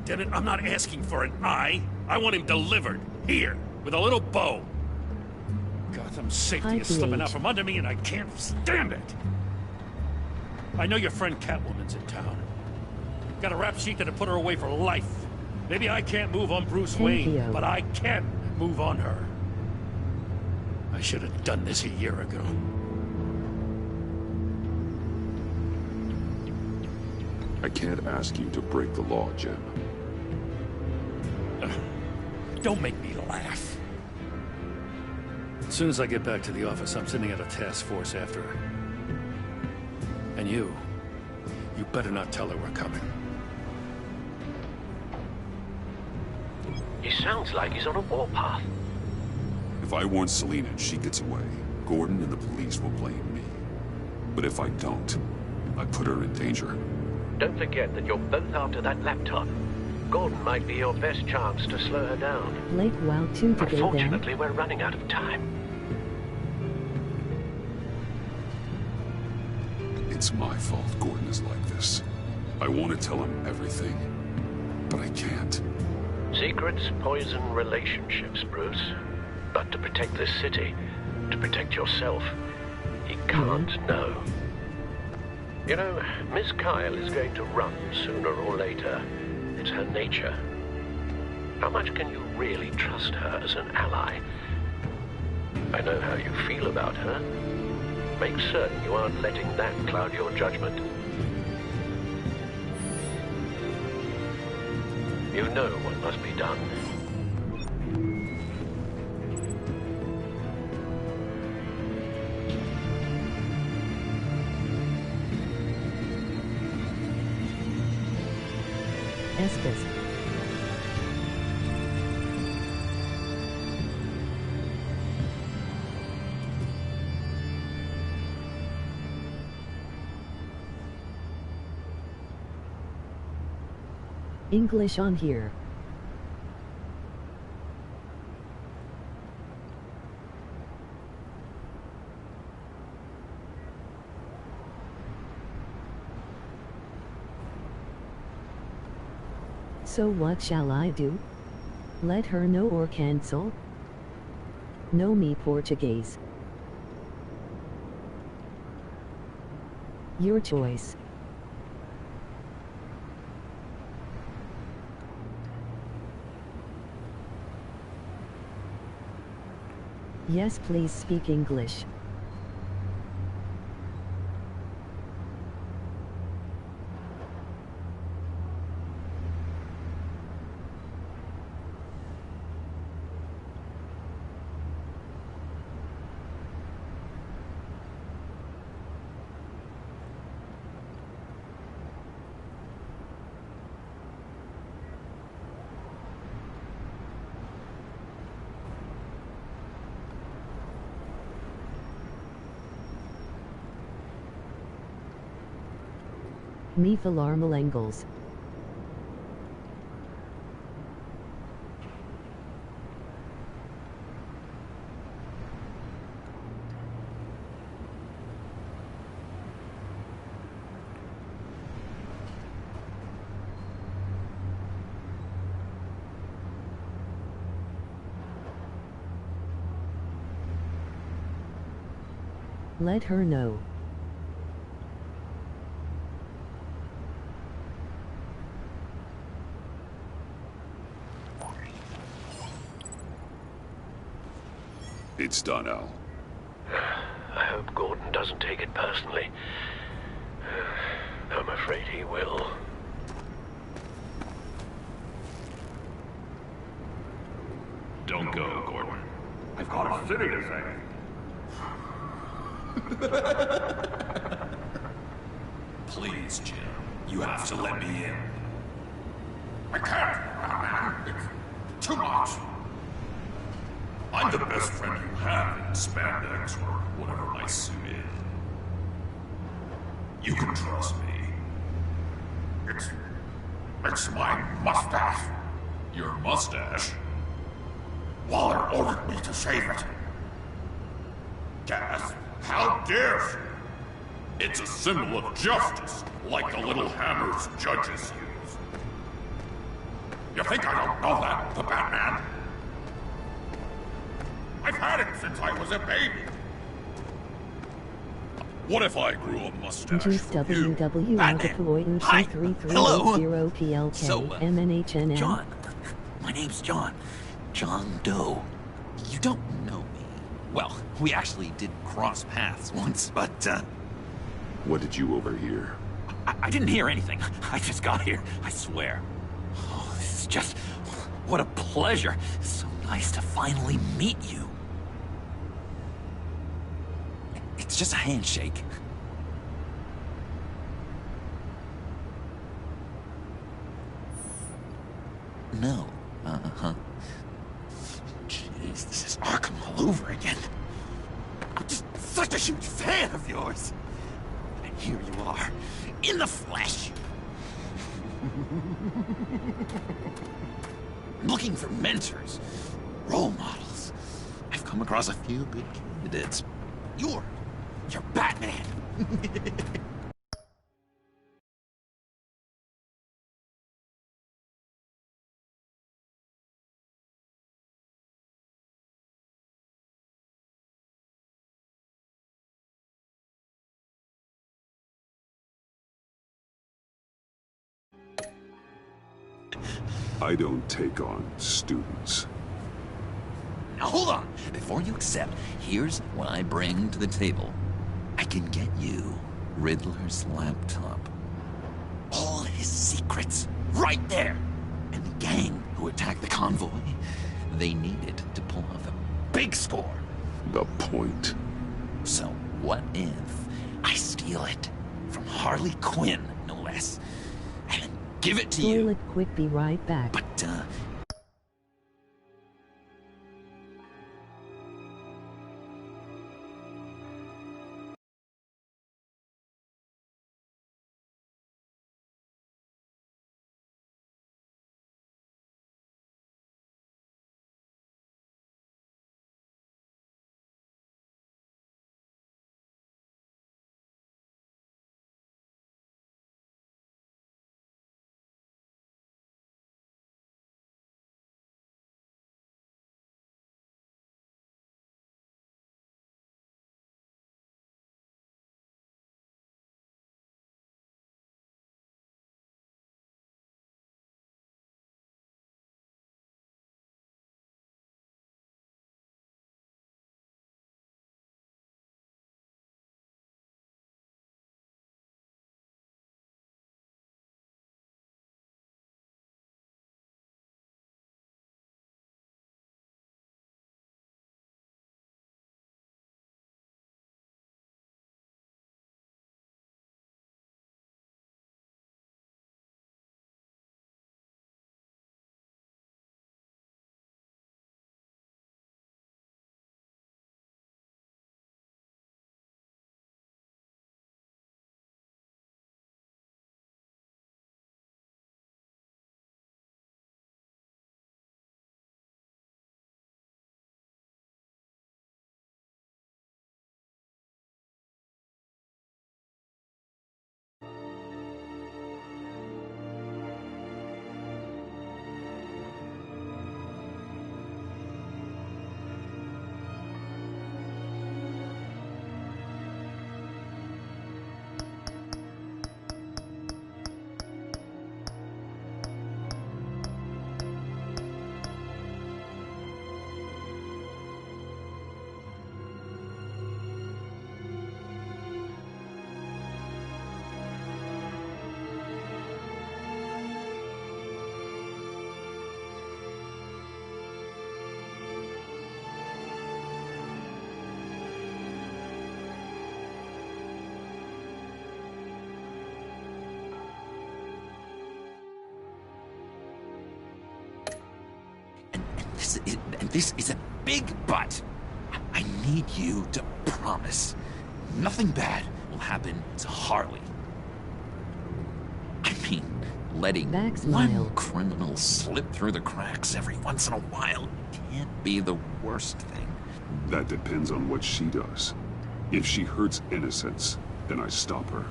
Damn it, I'm not asking for an eye. I want him delivered, here, with a little bow. Gotham safety is slipping out from under me, and I can't stand it. I know your friend Catwoman's in town. Got a rap sheet that'll put her away for life. Maybe I can't move on Bruce Wayne, but I can move on her. I should have done this a year ago. I can't ask you to break the law, Jim. Don't make me laugh. As soon as I get back to the office, I'm sending out a task force after her. And you better not tell her we're coming. He sounds like he's on a warpath. If I warn Selina and she gets away, Gordon and the police will blame me. But if I don't, I put her in danger. Don't forget that you're both after that laptop. Gordon might be your best chance to slow her down. Blake, wow, 2 today then. Unfortunately, we're running out of time. It's my fault Gordon is like this. I want to tell him everything, but I can't. Secrets poison relationships, Bruce. But to protect this city, to protect yourself, he can't know. You know, Miss Kyle is going to run sooner or later. It's her nature. How much can you really trust her as an ally? I know how you feel about her. Make certain you aren't letting that cloud your judgment. You know what must be done. Estes. English on here. So what shall I do? Let her know or cancel? No me Portuguese. Your choice. Yes, please speak English. Me Philarmal Engels. Let her know. It's done, Al. I hope Gordon doesn't take it personally. I'm afraid he will. Don't go, Gordon. I've got a city to save. Please, Jim. You have to let me in. I can't, man. It's too much. I'm the best friend you have in spandex or whatever my suit is. You can trust me. It's my mustache. Your mustache? Waller ordered me to save it. Gasp. How dare she? It's a symbol of justice, like the little hammers judges use. You think I don't know that, the Batman? I've had it since I was a baby. What if I grew a mustache Juice for you? WW Hi. Hello. MNHNM. John. My name's John. John Doe. You don't know me. Well, we actually did cross paths once, but, What did you overhear? I didn't hear anything. I just got here, I swear. Oh, this is just... What a pleasure. It's so nice to finally meet you. It's just a handshake. No. Uh-huh. Jeez, this is Arkham all over again. I'm just such a huge fan of yours. And here you are, in the flesh. I'm looking for mentors, role models. I've come across a few good candidates. You're Batman. I don't take on students. Now hold on. Before you accept, here's what I bring to the table. I can get you Riddler's laptop. All his secrets, right there. And the gang who attacked the convoy, they needed to pull off a big score. The point. So what if I steal it from Harley Quinn, no less, and then give it to you? Toilet quick, be right back. But, this is a big but. I need you to promise nothing bad will happen to Harley. I mean, letting one criminal slip through the cracks every once in a while can't be the worst thing. That depends on what she does. If she hurts innocents, then I stop her.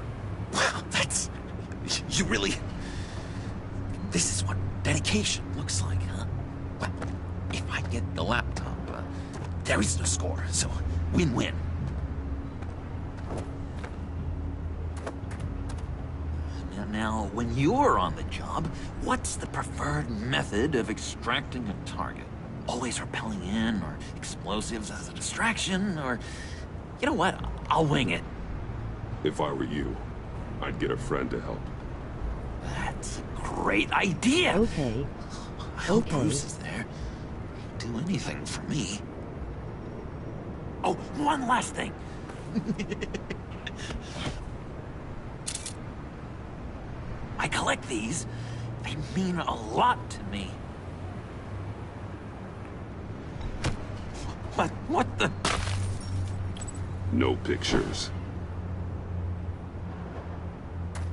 Wow, that's... You really... This is what dedication looks like, huh? Well, if I get the laptop, there is no score, so win-win. Now, when you're on the job, what's the preferred method of extracting a target? Always rappelling in, or explosives as a distraction, or... You know what? I'll wing it. If I were you, I'd get a friend to help. That's a great idea! Okay. I hope Bruce is there. He'd do anything for me. Oh, one last thing. I collect these. They mean a lot to me. But what the... No pictures.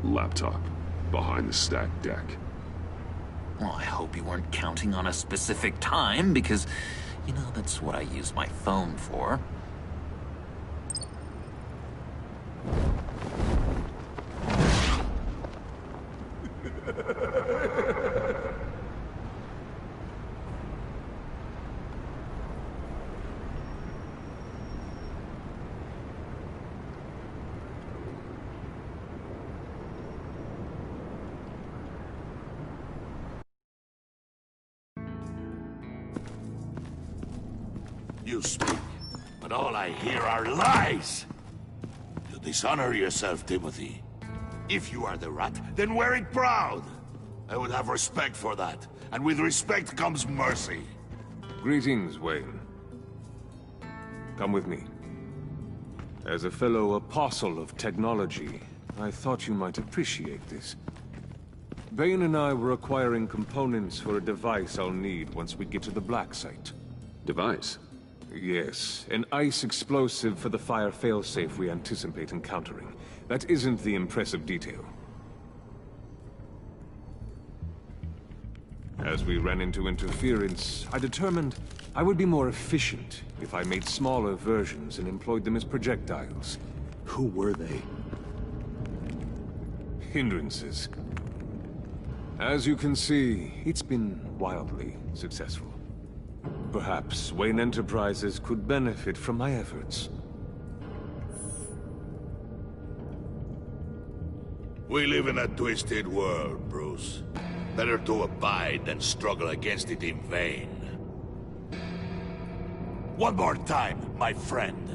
Laptop. Behind the stacked deck. Well, I hope you weren't counting on a specific time, because, you know, that's what I use my phone for. You speak, but all I hear are lies. You dishonor yourself, Timothy. If you are the rat, then wear it proud. I would have respect for that, and with respect comes mercy. Greetings, Wayne. Come with me. As a fellow apostle of technology, I thought you might appreciate this. Bane and I were acquiring components for a device I'll need once we get to the Black Site. Device? Yes, an ice explosive for the fire failsafe we anticipate encountering. That isn't the impressive detail. As we ran into interference, I determined I would be more efficient if I made smaller versions and employed them as projectiles. Who were they? Hindrances. As you can see, it's been wildly successful. Perhaps Wayne Enterprises could benefit from my efforts. We live in a twisted world, Bruce. Better to abide than struggle against it in vain. One more time, my friend.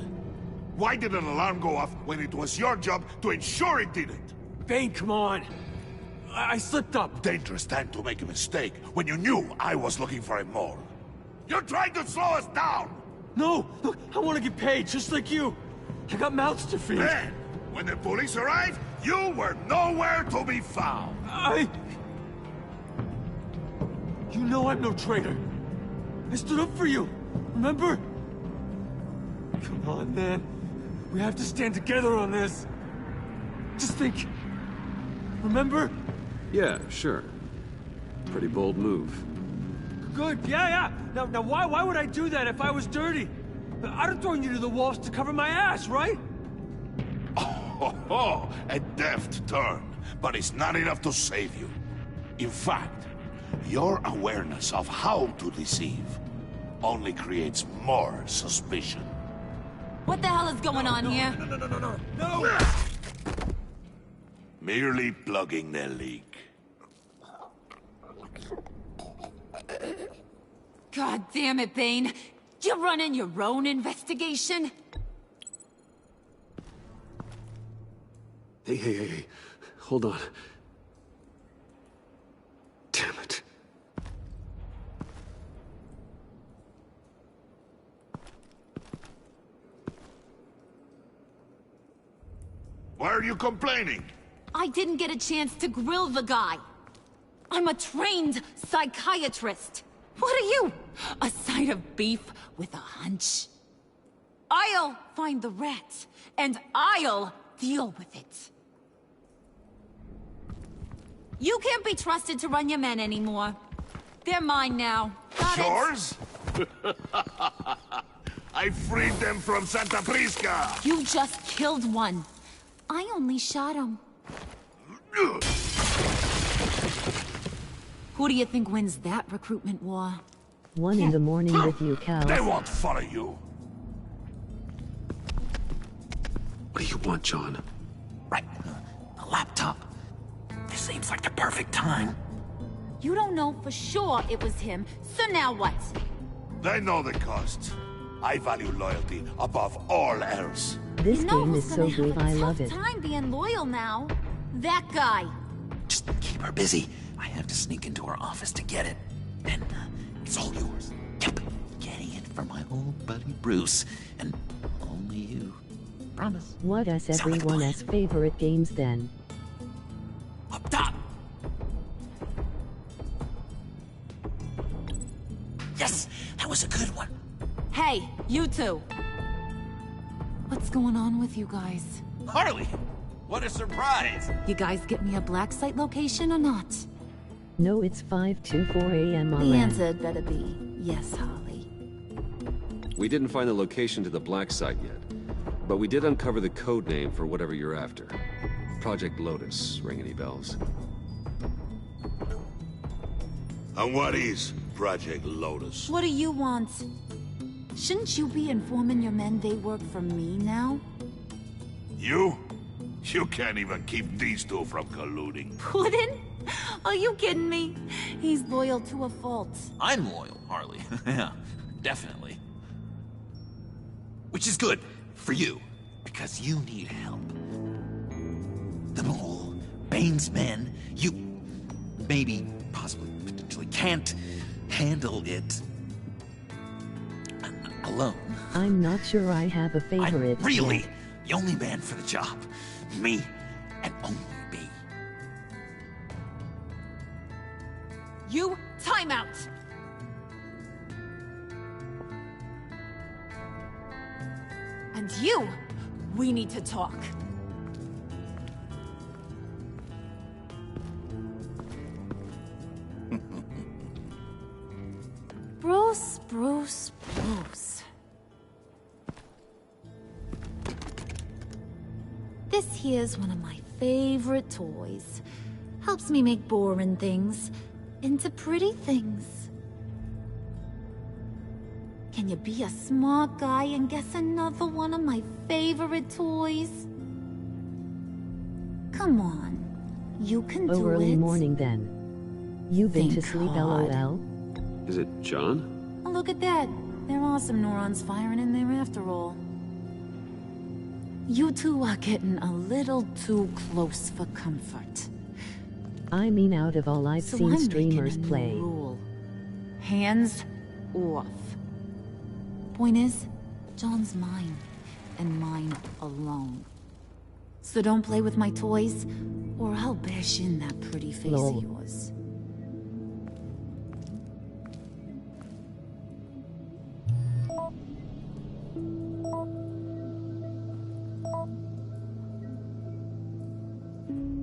Why did an alarm go off when it was your job to ensure it didn't? Bane, come on! I slipped up! Dangerous time to make a mistake when you knew I was looking for a mole. You're trying to slow us down! No! Look, I want to get paid, just like you! I got mouths to feed! Then, when the police arrived, you were nowhere to be found! You know I'm no traitor! I stood up for you, remember? Come on, man. We have to stand together on this. Just think. Remember? Yeah, sure. Pretty bold move. Good, yeah. Now why would I do that if I was dirty? I'd have thrown you to the wolves to cover my ass, right? Oh, a deft turn, but it's not enough to save you. In fact, your awareness of how to deceive only creates more suspicion. What the hell is going on here? No! Merely plugging the leak. God damn it, Bane. You running your own investigation? Hey. Hold on. Damn it. Why are you complaining? I didn't get a chance to grill the guy. I'm a trained psychiatrist. What are you? A side of beef with a hunch? I'll find the rat, and I'll deal with it. You can't be trusted to run your men anymore. They're mine now. Got Yours? I freed them from Santa Prisca! You just killed one. I only shot him. Who do you think wins that recruitment war? 1 in the morning with you, Cal. They won't follow you. What do you want, John? Right. A laptop. This seems like the perfect time. You don't know for sure it was him, so now what? They know the cost. I value loyalty above all else. This you know game who's is so gonna good, have a I love tough it. time being loyal now. That guy. Just keep her busy. I have to sneak into her office to get it. And it's all yours. Yep. Getting it for my old buddy Bruce. And only you. Promise. What is everyone's favorite games then? Up top! Yes! That was a good one. Hey, you two. What's going on with you guys? Harley! What a surprise! You guys get me a black site location or not? No, it's 5:24 a.m. The on answer had better be yes, Harley. We didn't find the location to the black site yet, but we did uncover the code name for whatever you're after. Project Lotus. Ring any bells? And what is Project Lotus? What do you want? Shouldn't you be informing your men they work for me now? You? You can't even keep these two from colluding. Puddin'? Are you kidding me? He's loyal to a fault. I'm loyal, Harley. Yeah, definitely. Which is good for you, because you need help. The Mole, Bane's men, you maybe, possibly, potentially can't handle it alone. I'm not sure I have a favorite. I'm really yet. the only man for the job. Me, and only me. You, time out! And you, we need to talk. Bruce, Bruce, Bruce. This here's one of my favorite toys. Helps me make boring things into pretty things. Can you be a smart guy and guess another one of my favorite toys? Come on. You can do it. Early morning then. You been to Thank sleep, God. LOL? Is it John? Oh, look at that. There are some neurons firing in there after all. You two are getting a little too close for comfort. I mean, out of all I've So seen I'm streamers making a new play. rule. Hands off. Point is, John's mine, and mine alone. So don't play with my toys, or I'll bash in that pretty face Lol. of yours.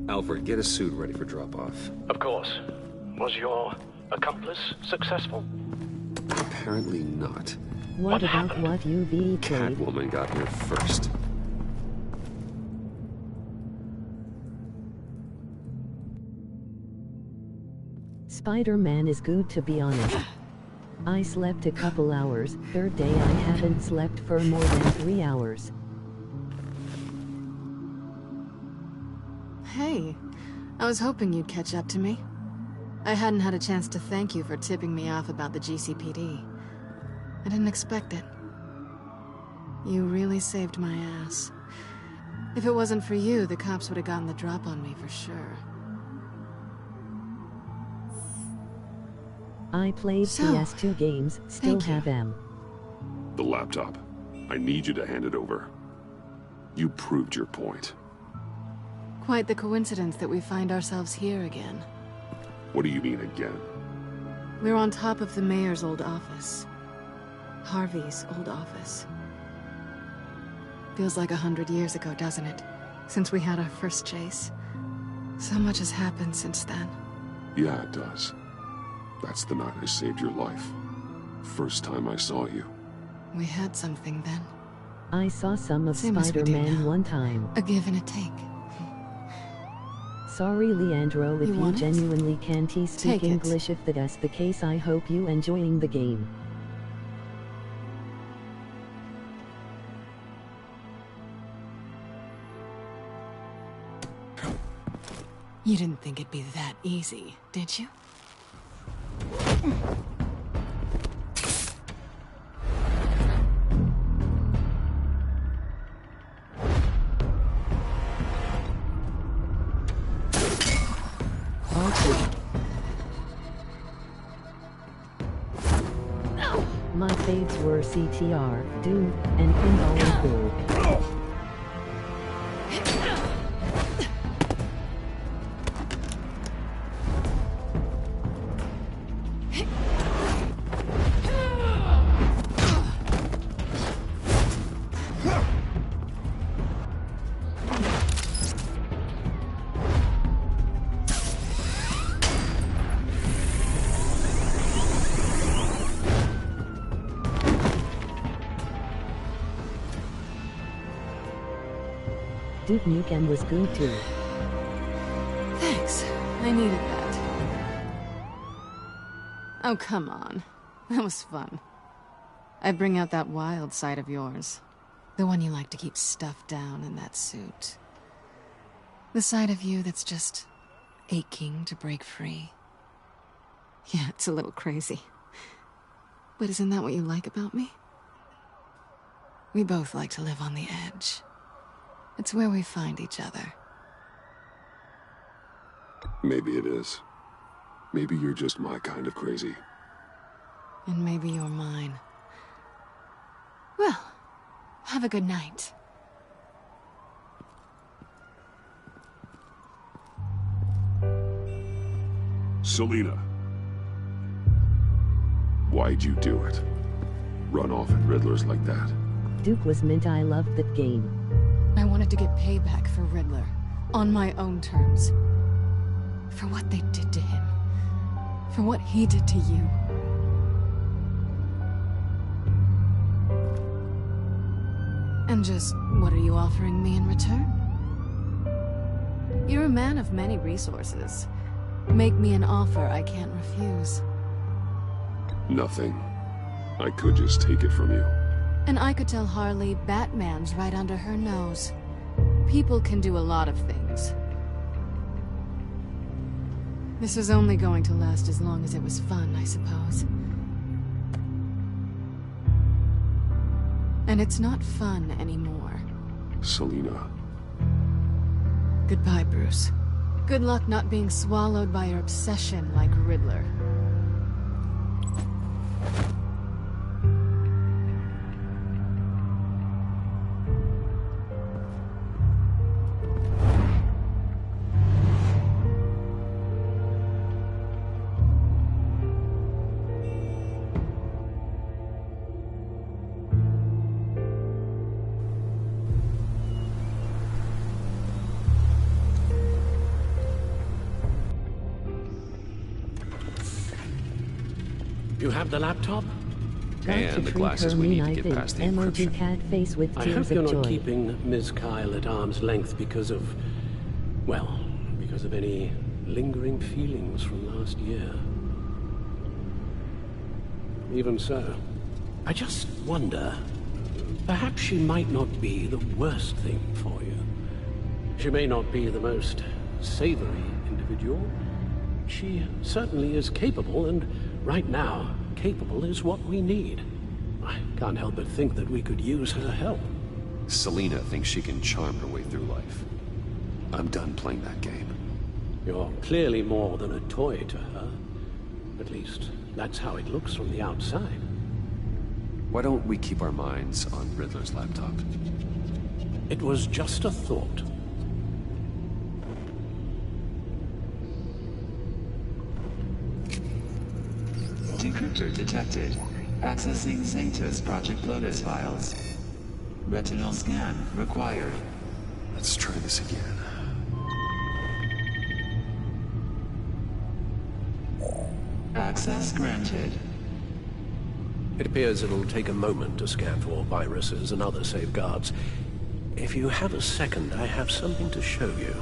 Alfred, get a suit ready for drop-off. Of course. Was your accomplice successful? Apparently not. What about what UV played? Catwoman got here first. Spider-Man is good, to be honest. I slept a couple hours. Third day I haven't slept for more than 3 hours. Hey, I was hoping you'd catch up to me. I hadn't had a chance to thank you for tipping me off about the GCPD. I didn't expect it. You really saved my ass. If it wasn't for you, the cops would have gotten the drop on me for sure. I played So, PS2 games, still thank you. have them. The laptop. I need you to hand it over. You proved your point. Quite the coincidence that we find ourselves here again. What do you mean again? We're on top of the mayor's old office. Harvey's old office. Feels like 100 years ago, doesn't it? Since we had our first chase. So much has happened since then. Yeah, it does. That's the night I saved your life. First time I saw you. We had something then. I saw some of Same as we do Spider-Man now. one time. A give and a take. Sorry, Leandro, if You you want it? genuinely can't speak Take it. English. If that's the case, I hope you enjoying the game. You didn't think it'd be that easy, did you? My faves were CTR, Doom, and Pinball and Pool. Duke Nukem was good too. Thanks. I needed that. Oh, come on. That was fun. I bring out that wild side of yours. The one you like to keep stuffed down in that suit. The side of you that's just aching to break free. Yeah, it's a little crazy. But isn't that what you like about me? We both like to live on the edge. It's where we find each other. Maybe it is. Maybe you're just my kind of crazy. And maybe you're mine. Well, have a good night. Selina. Why'd you do it? Run off at Riddlers like that? Duke was mint. I loved that game. I wanted to get payback for Riddler. On my own terms. For what they did to him. For what he did to you. And just, what are you offering me in return? You're a man of many resources. Make me an offer I can't refuse. Nothing. I could just take it from you. And I could tell Harley Batman's right under her nose. People can do a lot of things. This was only going to last as long as it was fun, I suppose. And it's not fun anymore. Selina. Goodbye, Bruce. Good luck not being swallowed by your obsession like Riddler. You have the laptop? Got to And the treat glasses her we need mean, to I get think. past the Emoji encryption. cat face with I tears hope you're of not joy. keeping Ms. Kyle at arm's length because of... well, because of any lingering feelings from last year. Even so, I just wonder... perhaps she might not be the worst thing for you. She may not be the most savory individual. She certainly is capable, and right now, capable is what we need. I can't help but think that we could use her help. Selina thinks she can charm her way through life. I'm done playing that game. You're clearly more than a toy to her. At least, that's how it looks from the outside. Why don't we keep our minds on Riddler's laptop? It was just a thought. Decryptor detected. Accessing Sanctus Project Lotus files. Retinal scan required. Let's try this again. Access granted. It appears it'll take a moment to scan for viruses and other safeguards. If you have a second, I have something to show you.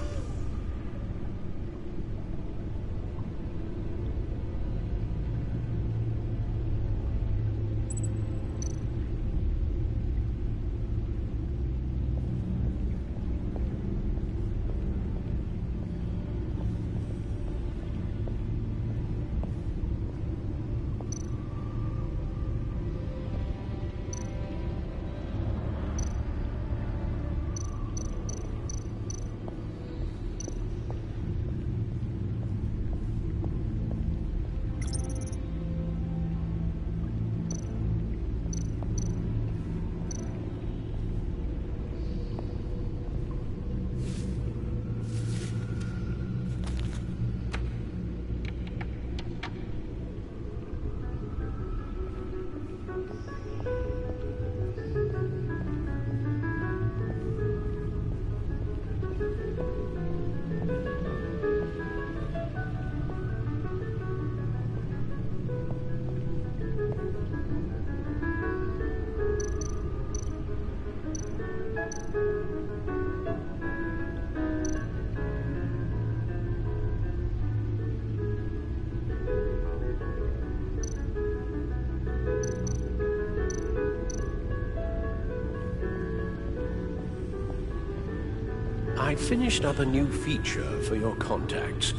I finished up a new feature for your contacts.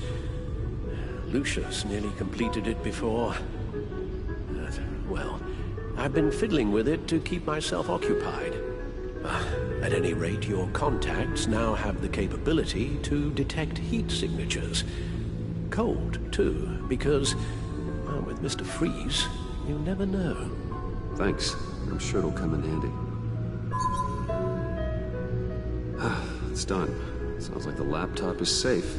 Lucius nearly completed it before. Well, I've been fiddling with it to keep myself occupied. At any rate, your contacts now have the capability to detect heat signatures. Cold, too, because, well, with Mr. Freeze, you never know. Thanks. I'm sure it'll come in handy. It's done. Sounds like the laptop is safe.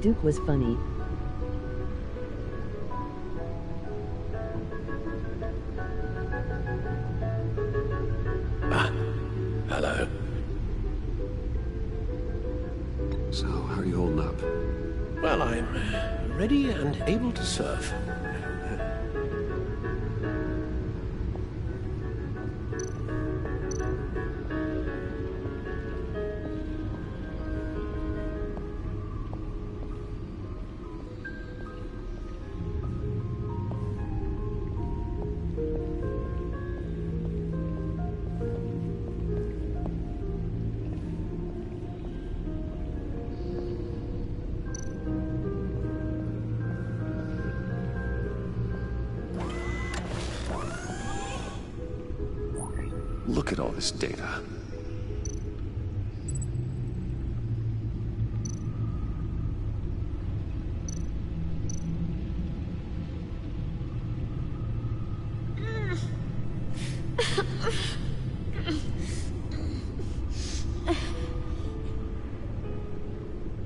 Duke was funny. Hello. So, how are you holding up? Well, I'm ready and able to serve. Look at all this data.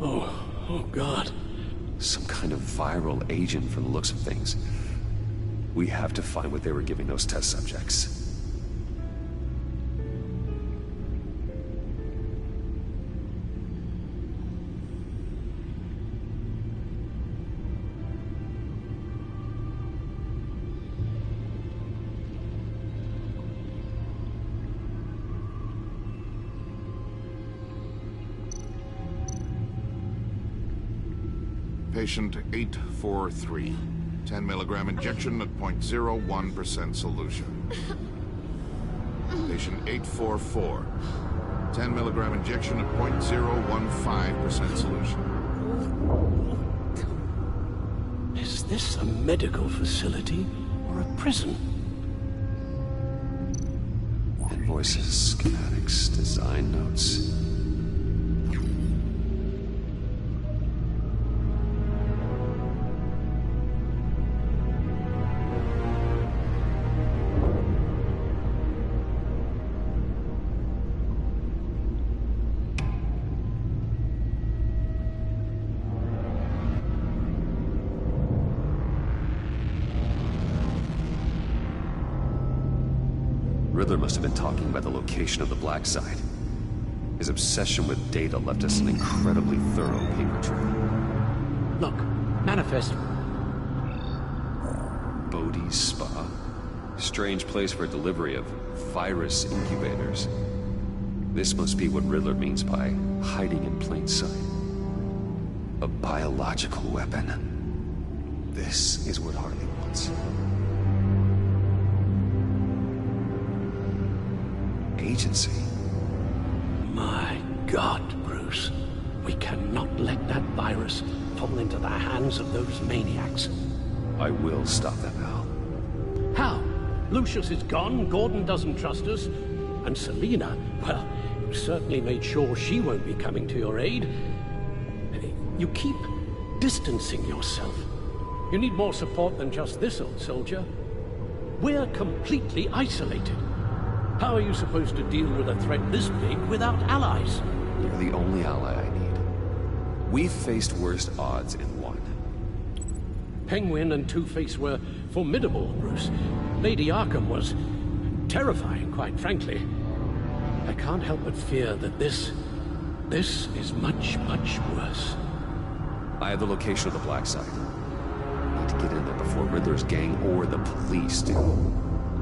Oh, God. Some kind of viral agent from the looks of things. We have to find what they were giving those test subjects. Patient 843. 10 milligram injection at 0.01% solution. Patient 844. 10 milligram injection at 0.015% solution. Is this a medical facility or a prison? Invoices, schematics, design notes. Riddler must have been talking about the location of the black site. His obsession with data left us an incredibly thorough paper trail. Look, manifest. Bodhi's Spa? Strange place for delivery of virus incubators. This must be what Riddler means by hiding in plain sight. A biological weapon. This is what Harley wants. Agency. My God, Bruce. We cannot let that virus fall into the hands of those maniacs. I will stop them, Al. How? Lucius is gone, Gordon doesn't trust us, and Selina, well, you certainly made sure she won't be coming to your aid. You keep distancing yourself. You need more support than just this old soldier. We're completely isolated. How are you supposed to deal with a threat this big without allies? You're the only ally I need. We've faced worse odds and won. Penguin and Two-Face were formidable, Bruce. Lady Arkham was terrifying, quite frankly. I can't help but fear that this is much, much worse. I have the location of the black site. I need to get in there before Riddler's gang or the police do.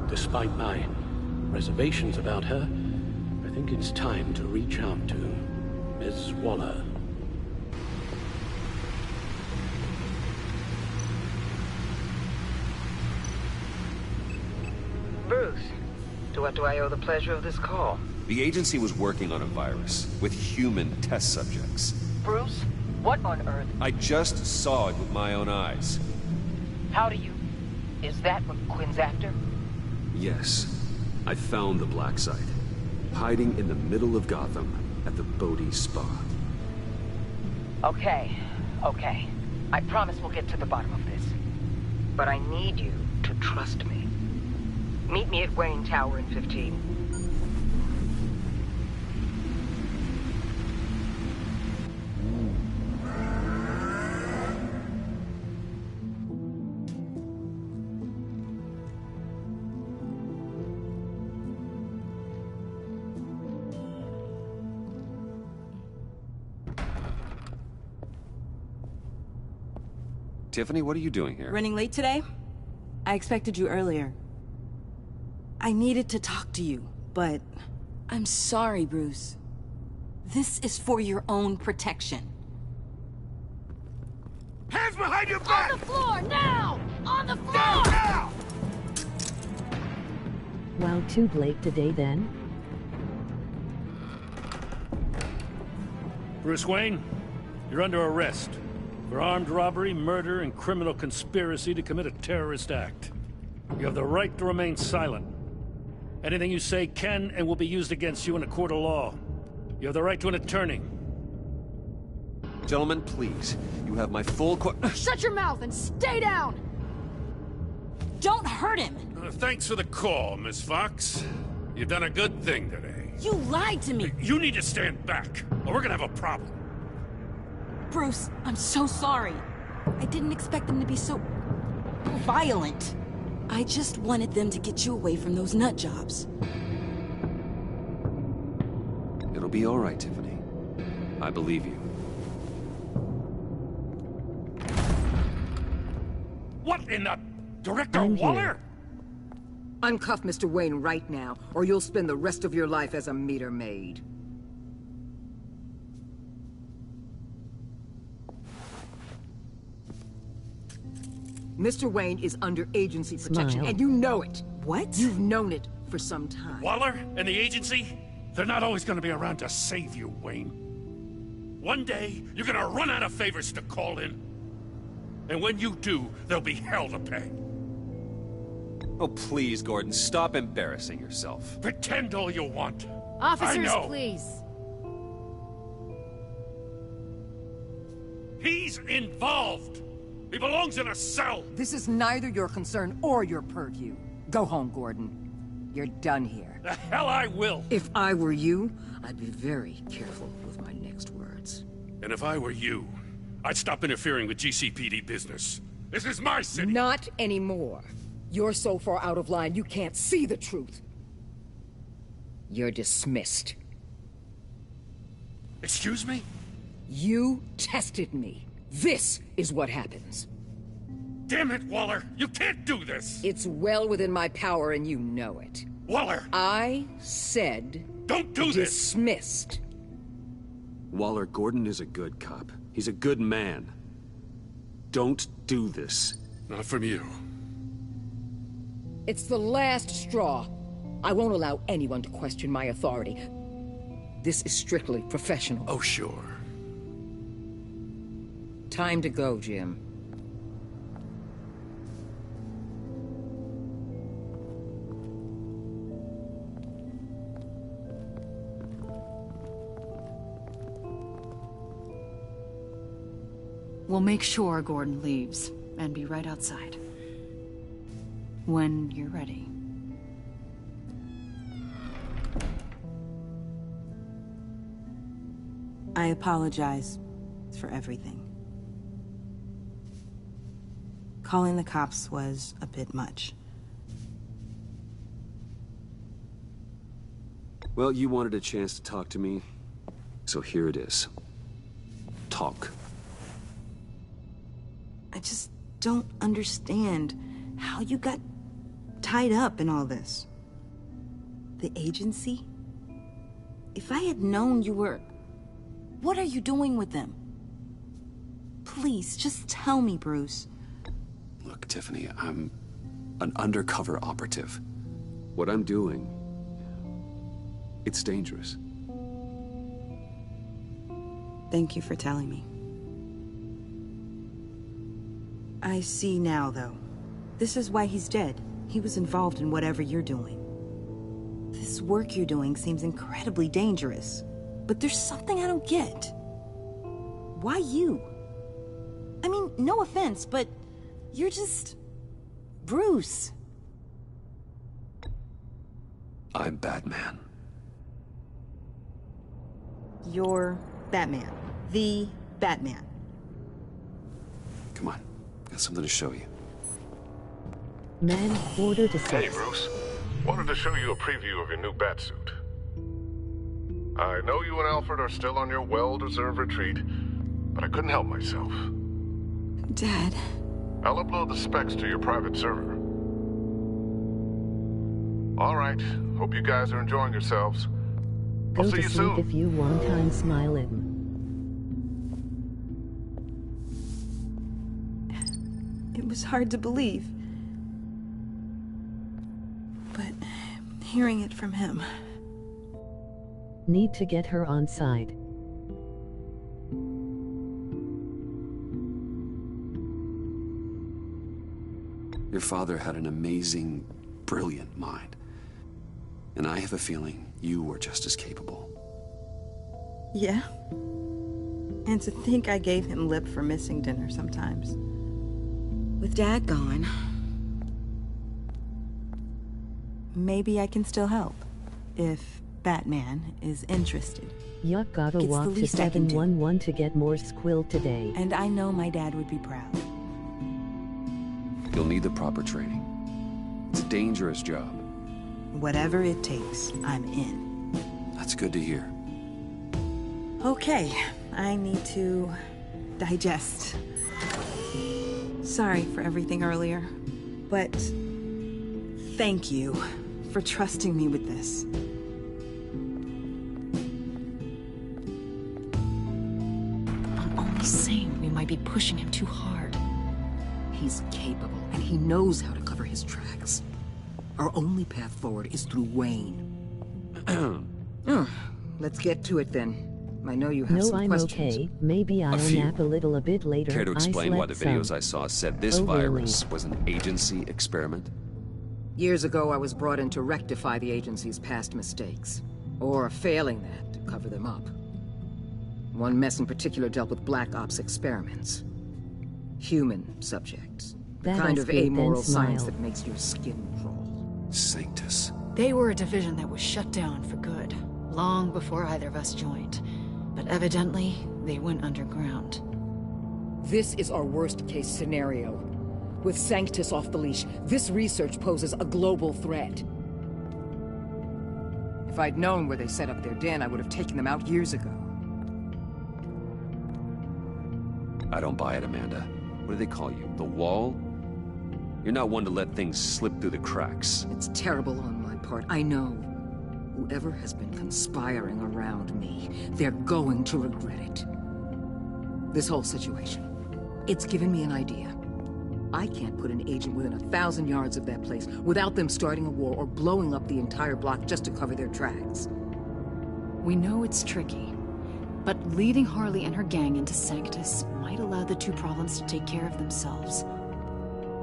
Despite my reservations about her, I think it's time to reach out to Ms. Waller. Bruce, to what do I owe the pleasure of this call? The agency was working on a virus with human test subjects. Bruce, what on earth? I just saw it with my own eyes. How do you... Is that what Quinn's after? Yes. I found the black site, hiding in the middle of Gotham at the Bodhi Spa. Okay. I promise we'll get to the bottom of this. But I need you to trust me. Meet me at Wayne Tower in 15. Tiffany, what are you doing here? Running late today? I expected you earlier. I needed to talk to you, but... I'm sorry, Bruce. This is for your own protection. Hands behind your back! On the floor, now! On the floor! Now! Wow, too late today then? Bruce Wayne, you're under arrest for armed robbery, murder, and criminal conspiracy to commit a terrorist act. You have the right to remain silent. Anything you say can and will be used against you in a court of law. You have the right to an attorney. Gentlemen, please. You have my full Shut your mouth and stay down! Don't hurt him! Thanks for the call, Miss Fox. You've done a good thing today. You lied to me! You need to stand back, or we're gonna have a problem. Bruce, I'm so sorry. I didn't expect them to be so... violent. I just wanted them to get you away from those nut jobs. It'll be all right, Tiffany. I believe you. What in the... Director I'm Waller? here. Uncuff Mr. Wayne right now, or you'll spend the rest of your life as a meter maid. Mr. Wayne is under agency protection, Smile. and you know it. What? You've known it for some time. Waller and the agency? They're not always gonna be around to save you, Wayne. One day, you're gonna run out of favors to call in. And when you do, there'll be hell to pay. Oh, please, Gordon, stop embarrassing yourself. Pretend all you want. Officers, I know. please. He's involved. He belongs in a cell. This is neither your concern or your purview. Go home, Gordon. You're done here. The hell I will. If I were you, I'd be very careful with my next words. And if I were you, I'd stop interfering with GCPD business. This is my city. Not anymore. You're so far out of line, you can't see the truth. You're dismissed. Excuse me? You tested me. This is what happens. Damn it, Waller! You can't do this! It's well within my power and you know it. Waller! I said... Don't do this! Dismissed. Waller, Gordon is a good cop. He's a good man. Don't do this. Not from you. It's the last straw. I won't allow anyone to question my authority. This is strictly professional. Oh, sure. Time to go, Jim. We'll make sure Gordon leaves, and be right outside. When you're ready. I apologize for everything. Calling the cops was a bit much. Well, you wanted a chance to talk to me, so here it is. Talk. I just don't understand how you got tied up in all this. The agency? If I had known you were... What are you doing with them? Please, just tell me, Bruce. Look, Tiffany, I'm an undercover operative. What I'm doing, it's dangerous. Thank you for telling me. I see now, though. This is why he's dead. He was involved in whatever you're doing. This work you're doing seems incredibly dangerous. But there's something I don't get. Why you? I mean, no offense, but you're just... Bruce. I'm Batman. You're Batman. The Batman. Come on. Got something to show you. Man, order to Hey, Bruce. Wanted to show you a preview of your new Batsuit. I know you and Alfred are still on your well-deserved retreat, but I couldn't help myself. Dad. I'll upload the specs to your private server. All right. Hope you guys are enjoying yourselves. I'll Go see to you sleep soon. if you want, I'm smiling. It was hard to believe. But hearing it from him... Need to get her on side. Your father had an amazing, brilliant mind. And I have a feeling you were just as capable. Yeah? And to think I gave him lip for missing dinner sometimes. With Dad gone... Maybe I can still help. If Batman is interested. Yuck, gotta It's the walk to least I can do. 711 to get more squill today. And I know my dad would be proud. You'll need the proper training. It's a dangerous job. Whatever it takes, I'm in. That's good to hear. Okay, I need to digest. Sorry for everything earlier, but thank you for trusting me with this. I'm only saying we might be pushing him too hard. He's capable, and he knows how to cover his tracks. Our only path forward is through Wayne. Let's get to it then. I know you have No, some I'm questions. okay. Maybe I'll few. nap a bit later. Care to explain I why the slept videos some. I saw said this Oh, really? virus was an agency experiment? Years ago, I was brought in to rectify the agency's past mistakes. Or, failing that, to cover them up. One mess in particular dealt with Black Ops experiments. Human subjects. The That kind I of spit, then amoral science smile. that makes your skin crawl. Sanctus. They were a division that was shut down for good, long before either of us joined. But evidently, they went underground. This is our worst-case scenario. With Sanctus off the leash, this research poses a global threat. If I'd known where they set up their den, I would have taken them out years ago. I don't buy it, Amanda. What do they call you? The Wall? You're not one to let things slip through the cracks. It's terrible on my part, I know. Whoever has been conspiring around me, they're going to regret it. This whole situation, it's given me an idea. I can't put an agent within 1,000 yards of that place without them starting a war or blowing up the entire block just to cover their tracks. We know it's tricky, but leading Harley and her gang into Sanctus might allow the two problems to take care of themselves.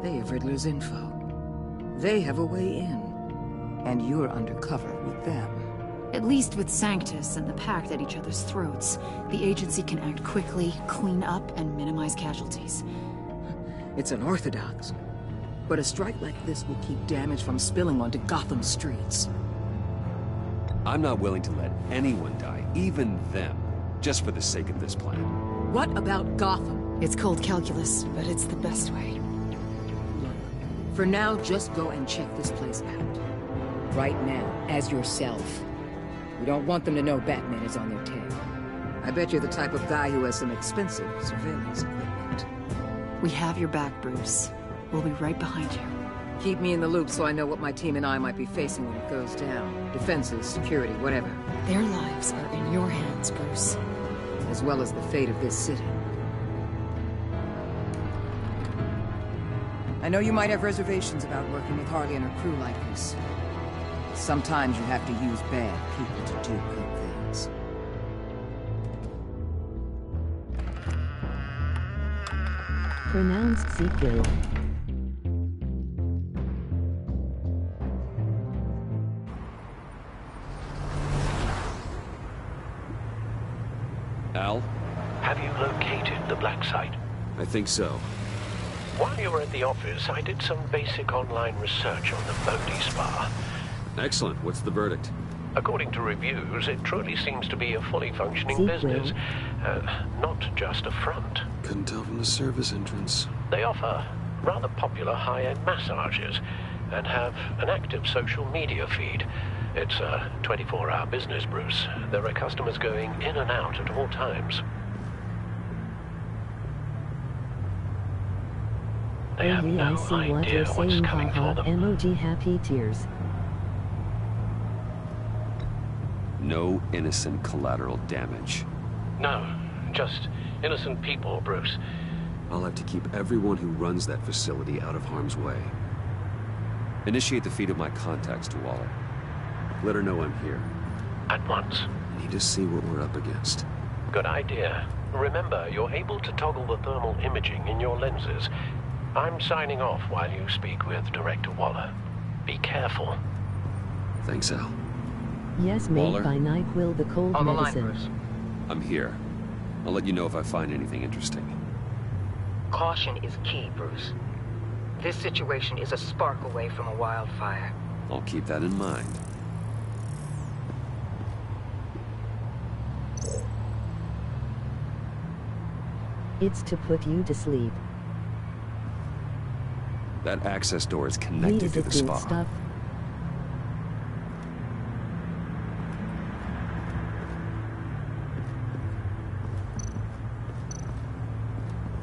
They have Riddler's info. They have a way in. And you're undercover with them. At least with Sanctus and the Pact at each other's throats, the agency can act quickly, clean up, and minimize casualties. It's unorthodox, but a strike like this will keep damage from spilling onto Gotham streets. I'm not willing to let anyone die, even them, just for the sake of this plan. What about Gotham? It's cold calculus, but it's the best way. Look, for now, just go and check this place out. Right now, as yourself. We don't want them to know Batman is on their tail. I bet you're the type of guy who has some expensive surveillance equipment. We have your back, Bruce. We'll be right behind you. Keep me in the loop so I know what my team and I might be facing when it goes down. Defenses, security, whatever. Their lives are in your hands, Bruce. As well as the fate of this city. I know you might have reservations about working with Harley and her crew like this. Sometimes you have to use bad people to do good things. Pronounced sequel. Al? Have you located the black site? I think so. While you were at the office, I did some basic online research on the Bodhi Spa. Excellent. What's the verdict? According to reviews, it truly seems to be a fully functioning business. Not just a front. Couldn't tell from the service entrance. They offer rather popular high-end massages and have an active social media feed. It's a 24-hour business, Bruce. There are customers going in and out at all times. They have no idea what's coming for them. Emoji happy tears. No innocent collateral damage. No, just innocent people, Bruce. I'll have to keep everyone who runs that facility out of harm's way. Initiate the feed of my contacts to Waller. Let her know I'm here. At once. Need to see what we're up against. Good idea. Remember, you're able to toggle the thermal imaging in your lenses. I'm signing off while you speak with Director Waller. Be careful. Thanks, Al. Yes, made Waller? by NyQuil, the cold On the medicine. line, Bruce. I'm here. I'll let you know if I find anything interesting. Caution is key, Bruce. This situation is a spark away from a wildfire. I'll keep that in mind. It's to put you to sleep. That access door is connected to the spa. Stuff.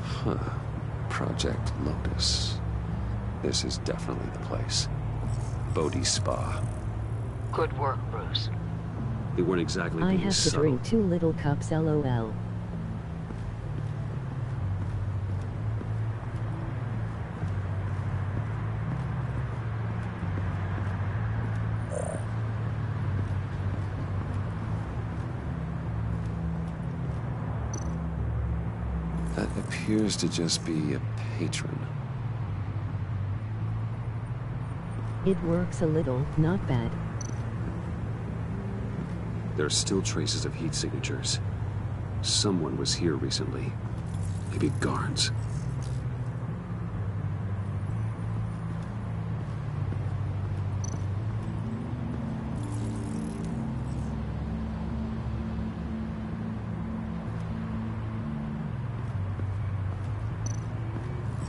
Huh. Project Lotus. This is definitely the place. Bodhi Spa. Good work, Bruce. They weren't exactly I being have to subtle. drink 2 little cups, LOL. That appears to just be a patron. It works a little, not bad. There are still traces of heat signatures. Someone was here recently. Maybe Garns.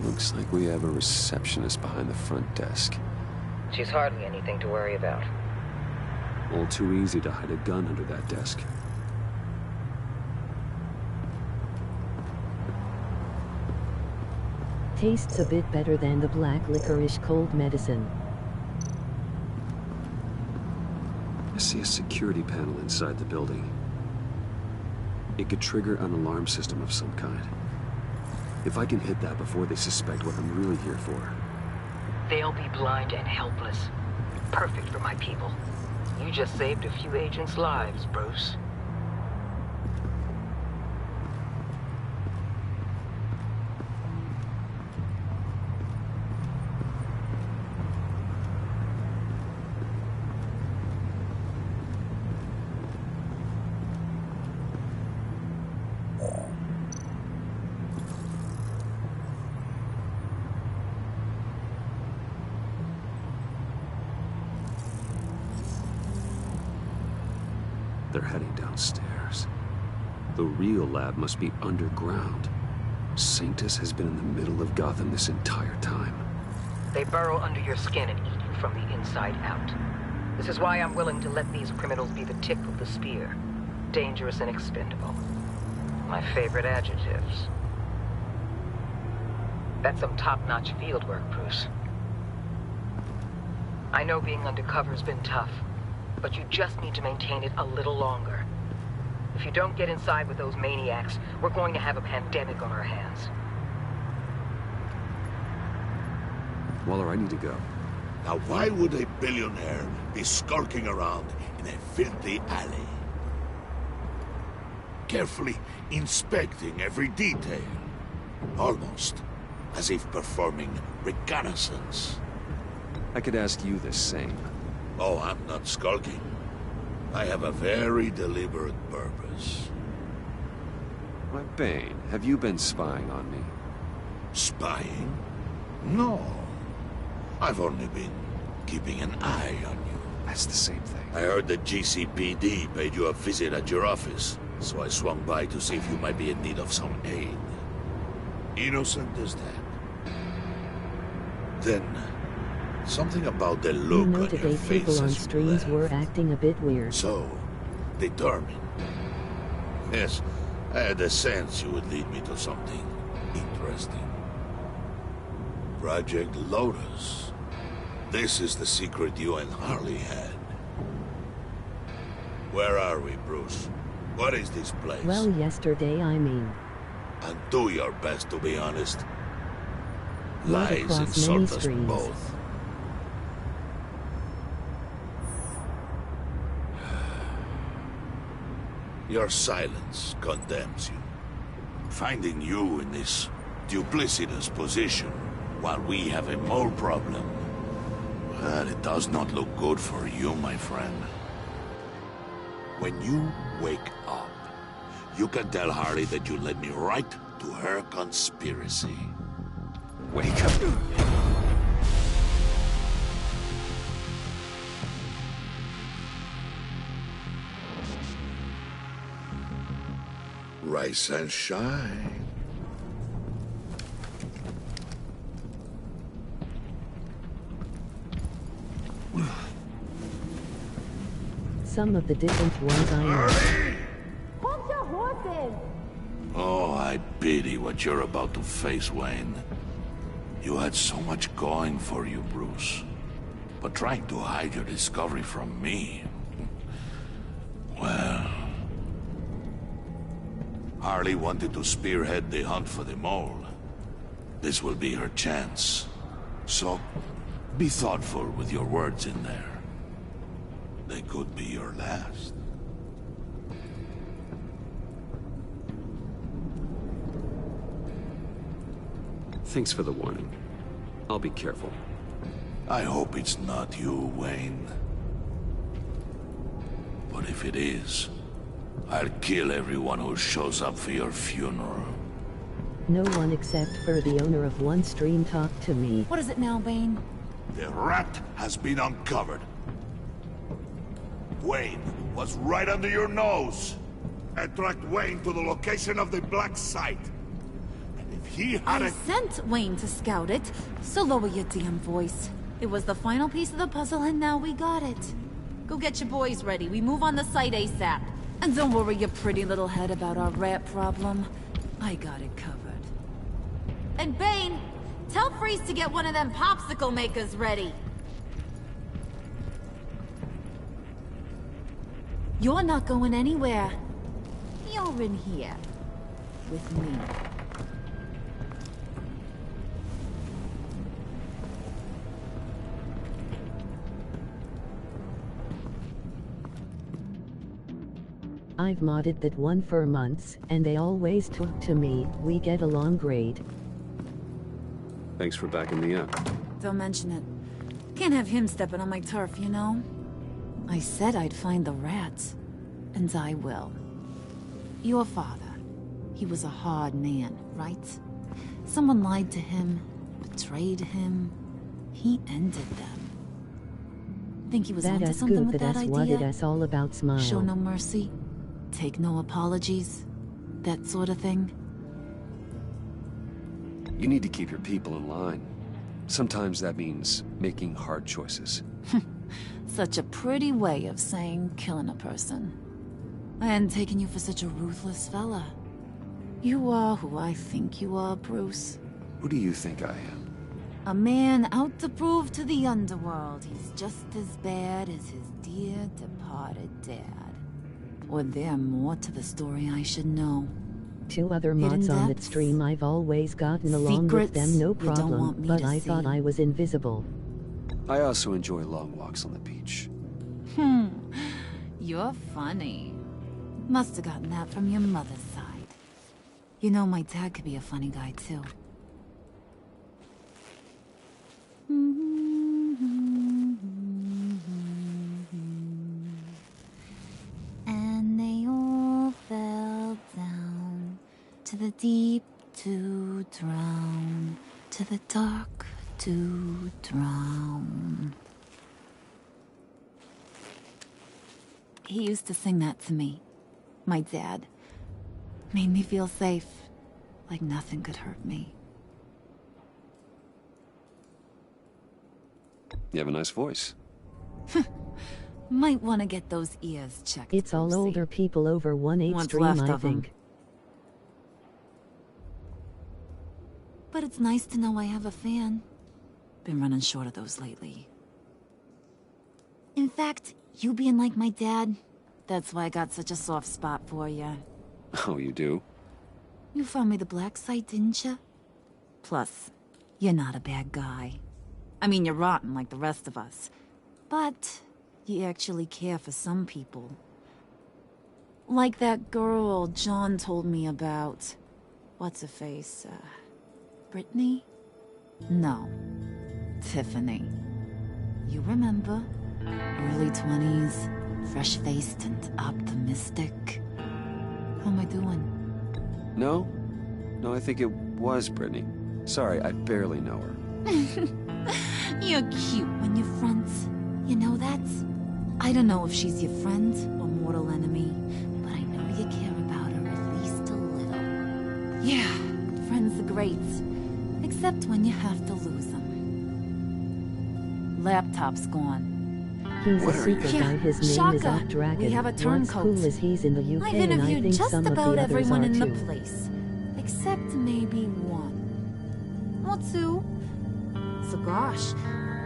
Looks like we have a receptionist behind the front desk. She's hardly anything to worry about. All too easy to hide a gun under that desk. Tastes a bit better than the black licorice cold medicine. I see a security panel inside the building. It could trigger an alarm system of some kind. If I can hit that before they suspect what I'm really here for. They'll be blind and helpless. Perfect for my people. You just saved a few agents' lives, Bruce. They're heading downstairs. The real lab must be underground. Sanctus has been in the middle of Gotham this entire time. They burrow under your skin and eat you from the inside out. This is why I'm willing to let these criminals be the tip of the spear. Dangerous and expendable. My favorite adjectives. That's some top-notch field work, Bruce. I know being undercover's been tough, but you just need to maintain it a little longer. If you don't get inside with those maniacs, we're going to have a pandemic on our hands. Waller, I need to go. Now why would a billionaire be skulking around in a filthy alley? Carefully inspecting every detail. Almost as if performing reconnaissance. I could ask you the same. Oh, I'm not skulking. I have a very deliberate purpose. Why, Bane, have you been spying on me? Spying? No. I've only been keeping an eye on you. That's the same thing. I heard that GCPD paid you a visit at your office, so I swung by to see if you might be in need of some aid. Innocent as that. Then, something about the look You know on your today face people on as you streams left. were acting a bit weird. So, determined. Yes, I had a sense you would lead me to something interesting. Project Lotus. This is the secret you and Harley had. Where are we, Bruce? What is this place? Well, yesterday I mean. And do your best to be honest. Not Lies across insult many us streams. both. Your silence condemns you. Finding you in this duplicitous position while we have a mole problem, well, it does not look good for you, my friend. When you wake up, you can tell Harley that you led me right to her conspiracy. Wake up. Rise and shine. Some of the different ones I know. Hold your horses! Oh, I pity what you're about to face, Wayne. You had so much going for you, Bruce. But trying to hide your discovery from me... Well... Harley wanted to spearhead the hunt for the mole. This will be her chance. So, be thoughtful with your words in there. They could be your last. Thanks for the warning. I'll be careful. I hope it's not you, Wayne. But if it is, I'll kill everyone who shows up for your funeral. No one except for the owner of one stream talked to me. What is it now, Bane? The rat has been uncovered. Wayne was right under your nose. I tracked Wayne to the location of the black site. And if he had I sent Wayne to scout it, so lower your damn voice. It was the final piece of the puzzle and now we got it. Go get your boys ready. We move on the site ASAP. And don't worry your pretty little head about our rat problem. I got it covered. And Bane, tell Freeze to get one of them popsicle makers ready. You're not going anywhere. You're in here. With me. I've modded that one for months, and they always talk to me. We get along great. Thanks for backing me up. Don't mention it. Can't have him stepping on my turf, you know? I said I'd find the rats. And I will. Your father. He was a hard man, right? Someone lied to him, betrayed him. He ended them. Think he was onto something with that idea? What it is all about, smile. Show no mercy? Take no apologies? That sort of thing? You need to keep your people in line. Sometimes that means making hard choices. Such a pretty way of saying killing a person. I hadn't taken you for such a ruthless fella. You are who I think you are, Bruce. Who do you think I am? A man out to prove to the underworld he's just as bad as his dear departed dad. Or there more to the story I should know. 2 other mods on that stream. I've always gotten along with them, no problem, but I thought I was invisible. I also enjoy long walks on the beach. You're funny. Must have gotten that from your mother's side. You know, my dad could be a funny guy, too. And they all fell down to the deep to drown, to the dark to drown. He used to sing that to me. My dad. Made me feel safe. Like nothing could hurt me. You have a nice voice. Might want to get those ears checked. It's all older people over 1/8 What's stream, left I of 'em. think. But it's nice to know I have a fan. Been running short of those lately. In fact, you being like my dad, that's why I got such a soft spot for you. Oh, you do? You found me the black site, didn't you? Plus, you're not a bad guy. I mean, you're rotten like the rest of us. But you actually care for some people. Like that girl John told me about. What's her face? Brittany? No. Tiffany. You remember? Early 20s, fresh-faced and optimistic. How am I doing? No, I think it was Brittany. Sorry, I barely know her. You're cute when you're friends. You know that? I don't know if she's your friend or mortal enemy, but I know you care about her at least a little. Yeah, friends are great. Except when you have to lose them. Laptop's gone. He's a super guy. His name is Shaka. Ocdragon. We have a What's turncoat. cool is he's in the UK, I've and I interviewed think just some of about the others everyone are in the too. place. Except maybe one. Or two. So gosh,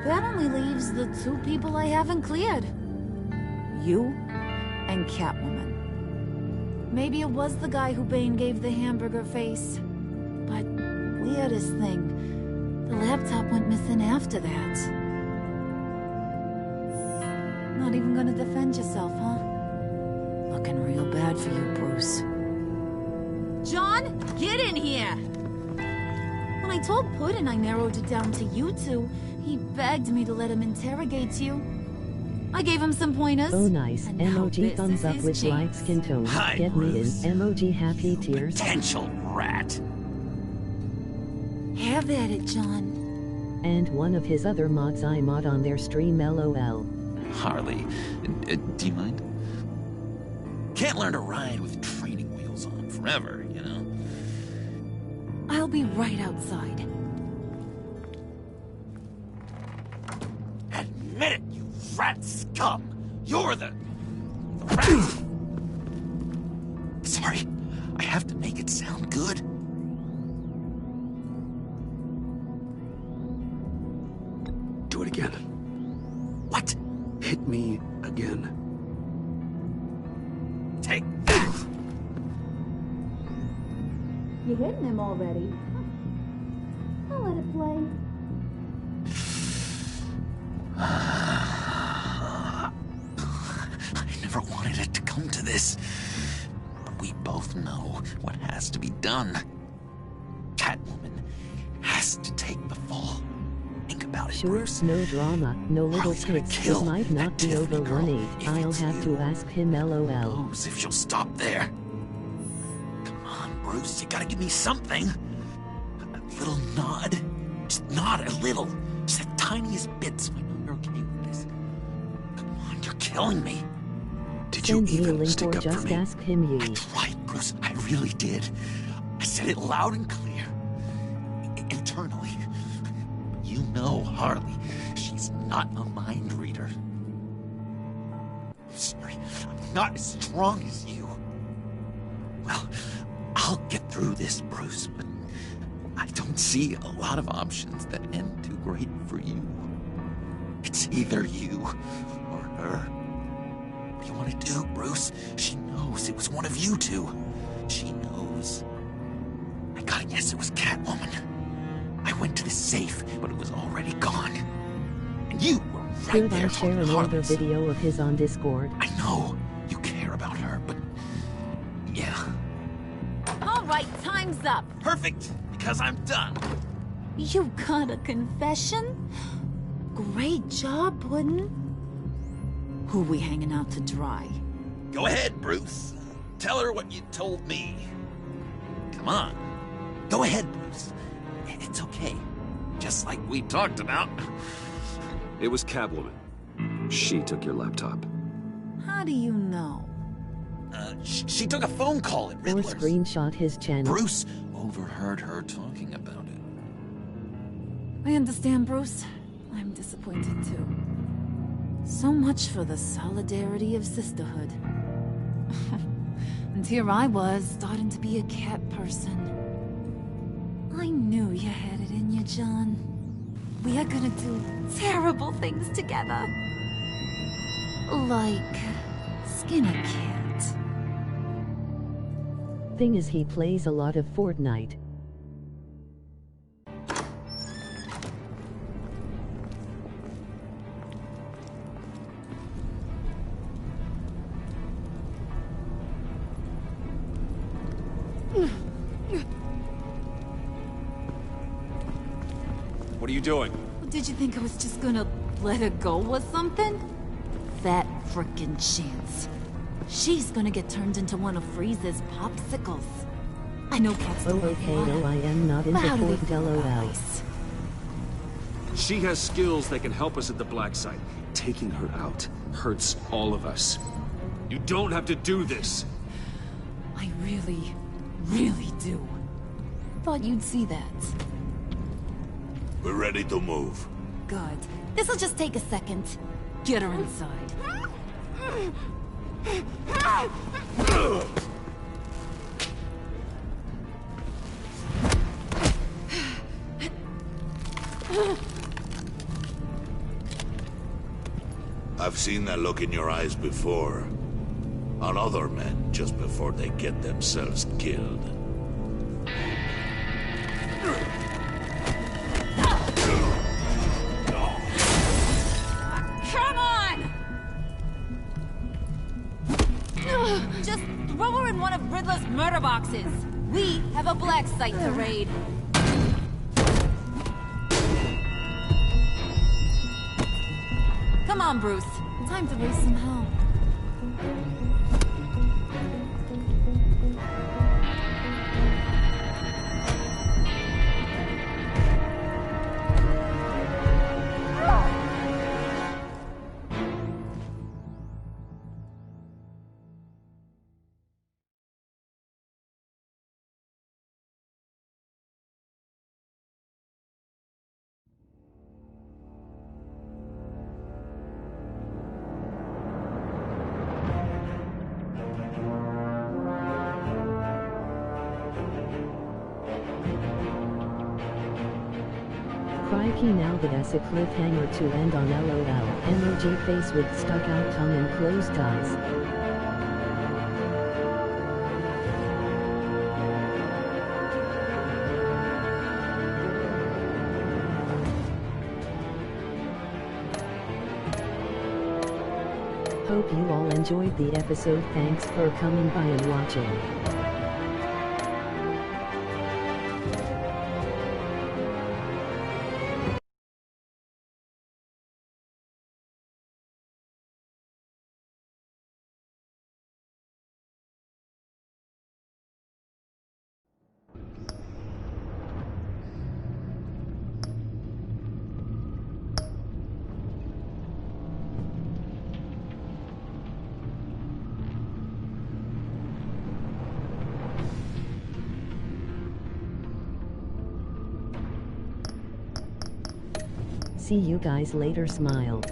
that only leaves the 2 people I haven't cleared. You and Catwoman. Maybe it was the guy who Bane gave the hamburger face. But weirdest thing, the laptop went missing after that. Not even gonna defend yourself, huh? Looking real bad for you, Bruce. John, get in here! When I told Puddin' I narrowed it down to you 2, he begged me to let him interrogate you. I gave him some pointers. Oh nice, emoji thumbs up with light skin tone. Hi, Get me in, Bruce. emoji happy tears. Potential rat. Have at it, John. And one of his other mods I mod on their stream, lol. Harley, do you mind? Can't learn to ride with training wheels on forever, you know? I'll be right outside. Admit it, you rat scum! You're the rat! Sorry, I have to make it sound good. Do it again. What? Hit me again. Take that! You hitting him already? I'll let it play. I never wanted it to come to this. We both know what has to be done. Catwoman has to take the fall. Think about it, Sure, Bruce. no drama, no little tics. It might not be over 1-8. I'll have to ask him LOL. Knows if she'll stop there. Come on, Bruce, you gotta give me something. A little nod. Just nod a little. Just the tiniest bit so I know you're okay with this. Come on, you're killing me. Did Send you me a even link stick or up for just me? ask him ye. Right, Bruce, I really did. I said it loud and clear. Internally. You know Harley. She's not a mind reader. I'm sorry, I'm not as strong as you. Well, I'll get through this, Bruce, but I don't see a lot of options that end too great for you. It's either you or her. What do you want to do, Bruce? She knows it was one of you two. She knows. I gotta guess it was Catwoman. I went to the safe, but it was already gone. And you were right Should there I share talking to another Harley. video of his on Discord? I know you care about her, but yeah. All right, time's up. Perfect, because I'm done. You got a confession? Great job, Puddin'. Who we hanging out to dry? Go ahead, Bruce. Tell her what you told me. Come on. Go ahead, Bruce. It's okay. Just like we talked about. It was Catwoman. She took your laptop. How do you know? She took a phone call at Or Riddler's. screenshot his channel. Bruce overheard her talking about it. I understand, Bruce. I'm disappointed too. So much for the solidarity of sisterhood. And here I was, starting to be a cat person. I knew you had it in you, John. We are gonna do terrible things together. Like skin a cat. Thing is, he plays a lot of Fortnite. What are you doing? Did you think I was just gonna let her go or something? That frickin' chance. She's gonna get turned into one of Freeze's popsicles. I know cats Oh, don't like okay, water, no, I am not into but how do they Fort feel about LOL. ice? She has skills that can help us at the black site. Taking her out hurts all of us. You don't have to do this. I really, really do. Thought you'd see that. We're ready to move. Good. This'll just take a second. Get her inside. I've seen that look in your eyes before. On other men, just before they get themselves killed. Come on! Just throw her in one of Riddler's murder boxes. We have a black site to raid. Come on, Bruce. Time to raise some hell. he now that as a cliffhanger to end on LOL, emoji face with stuck out tongue and closed eyes. Hope you all enjoyed the episode. Thanks for coming by and watching. See you guys later, smile.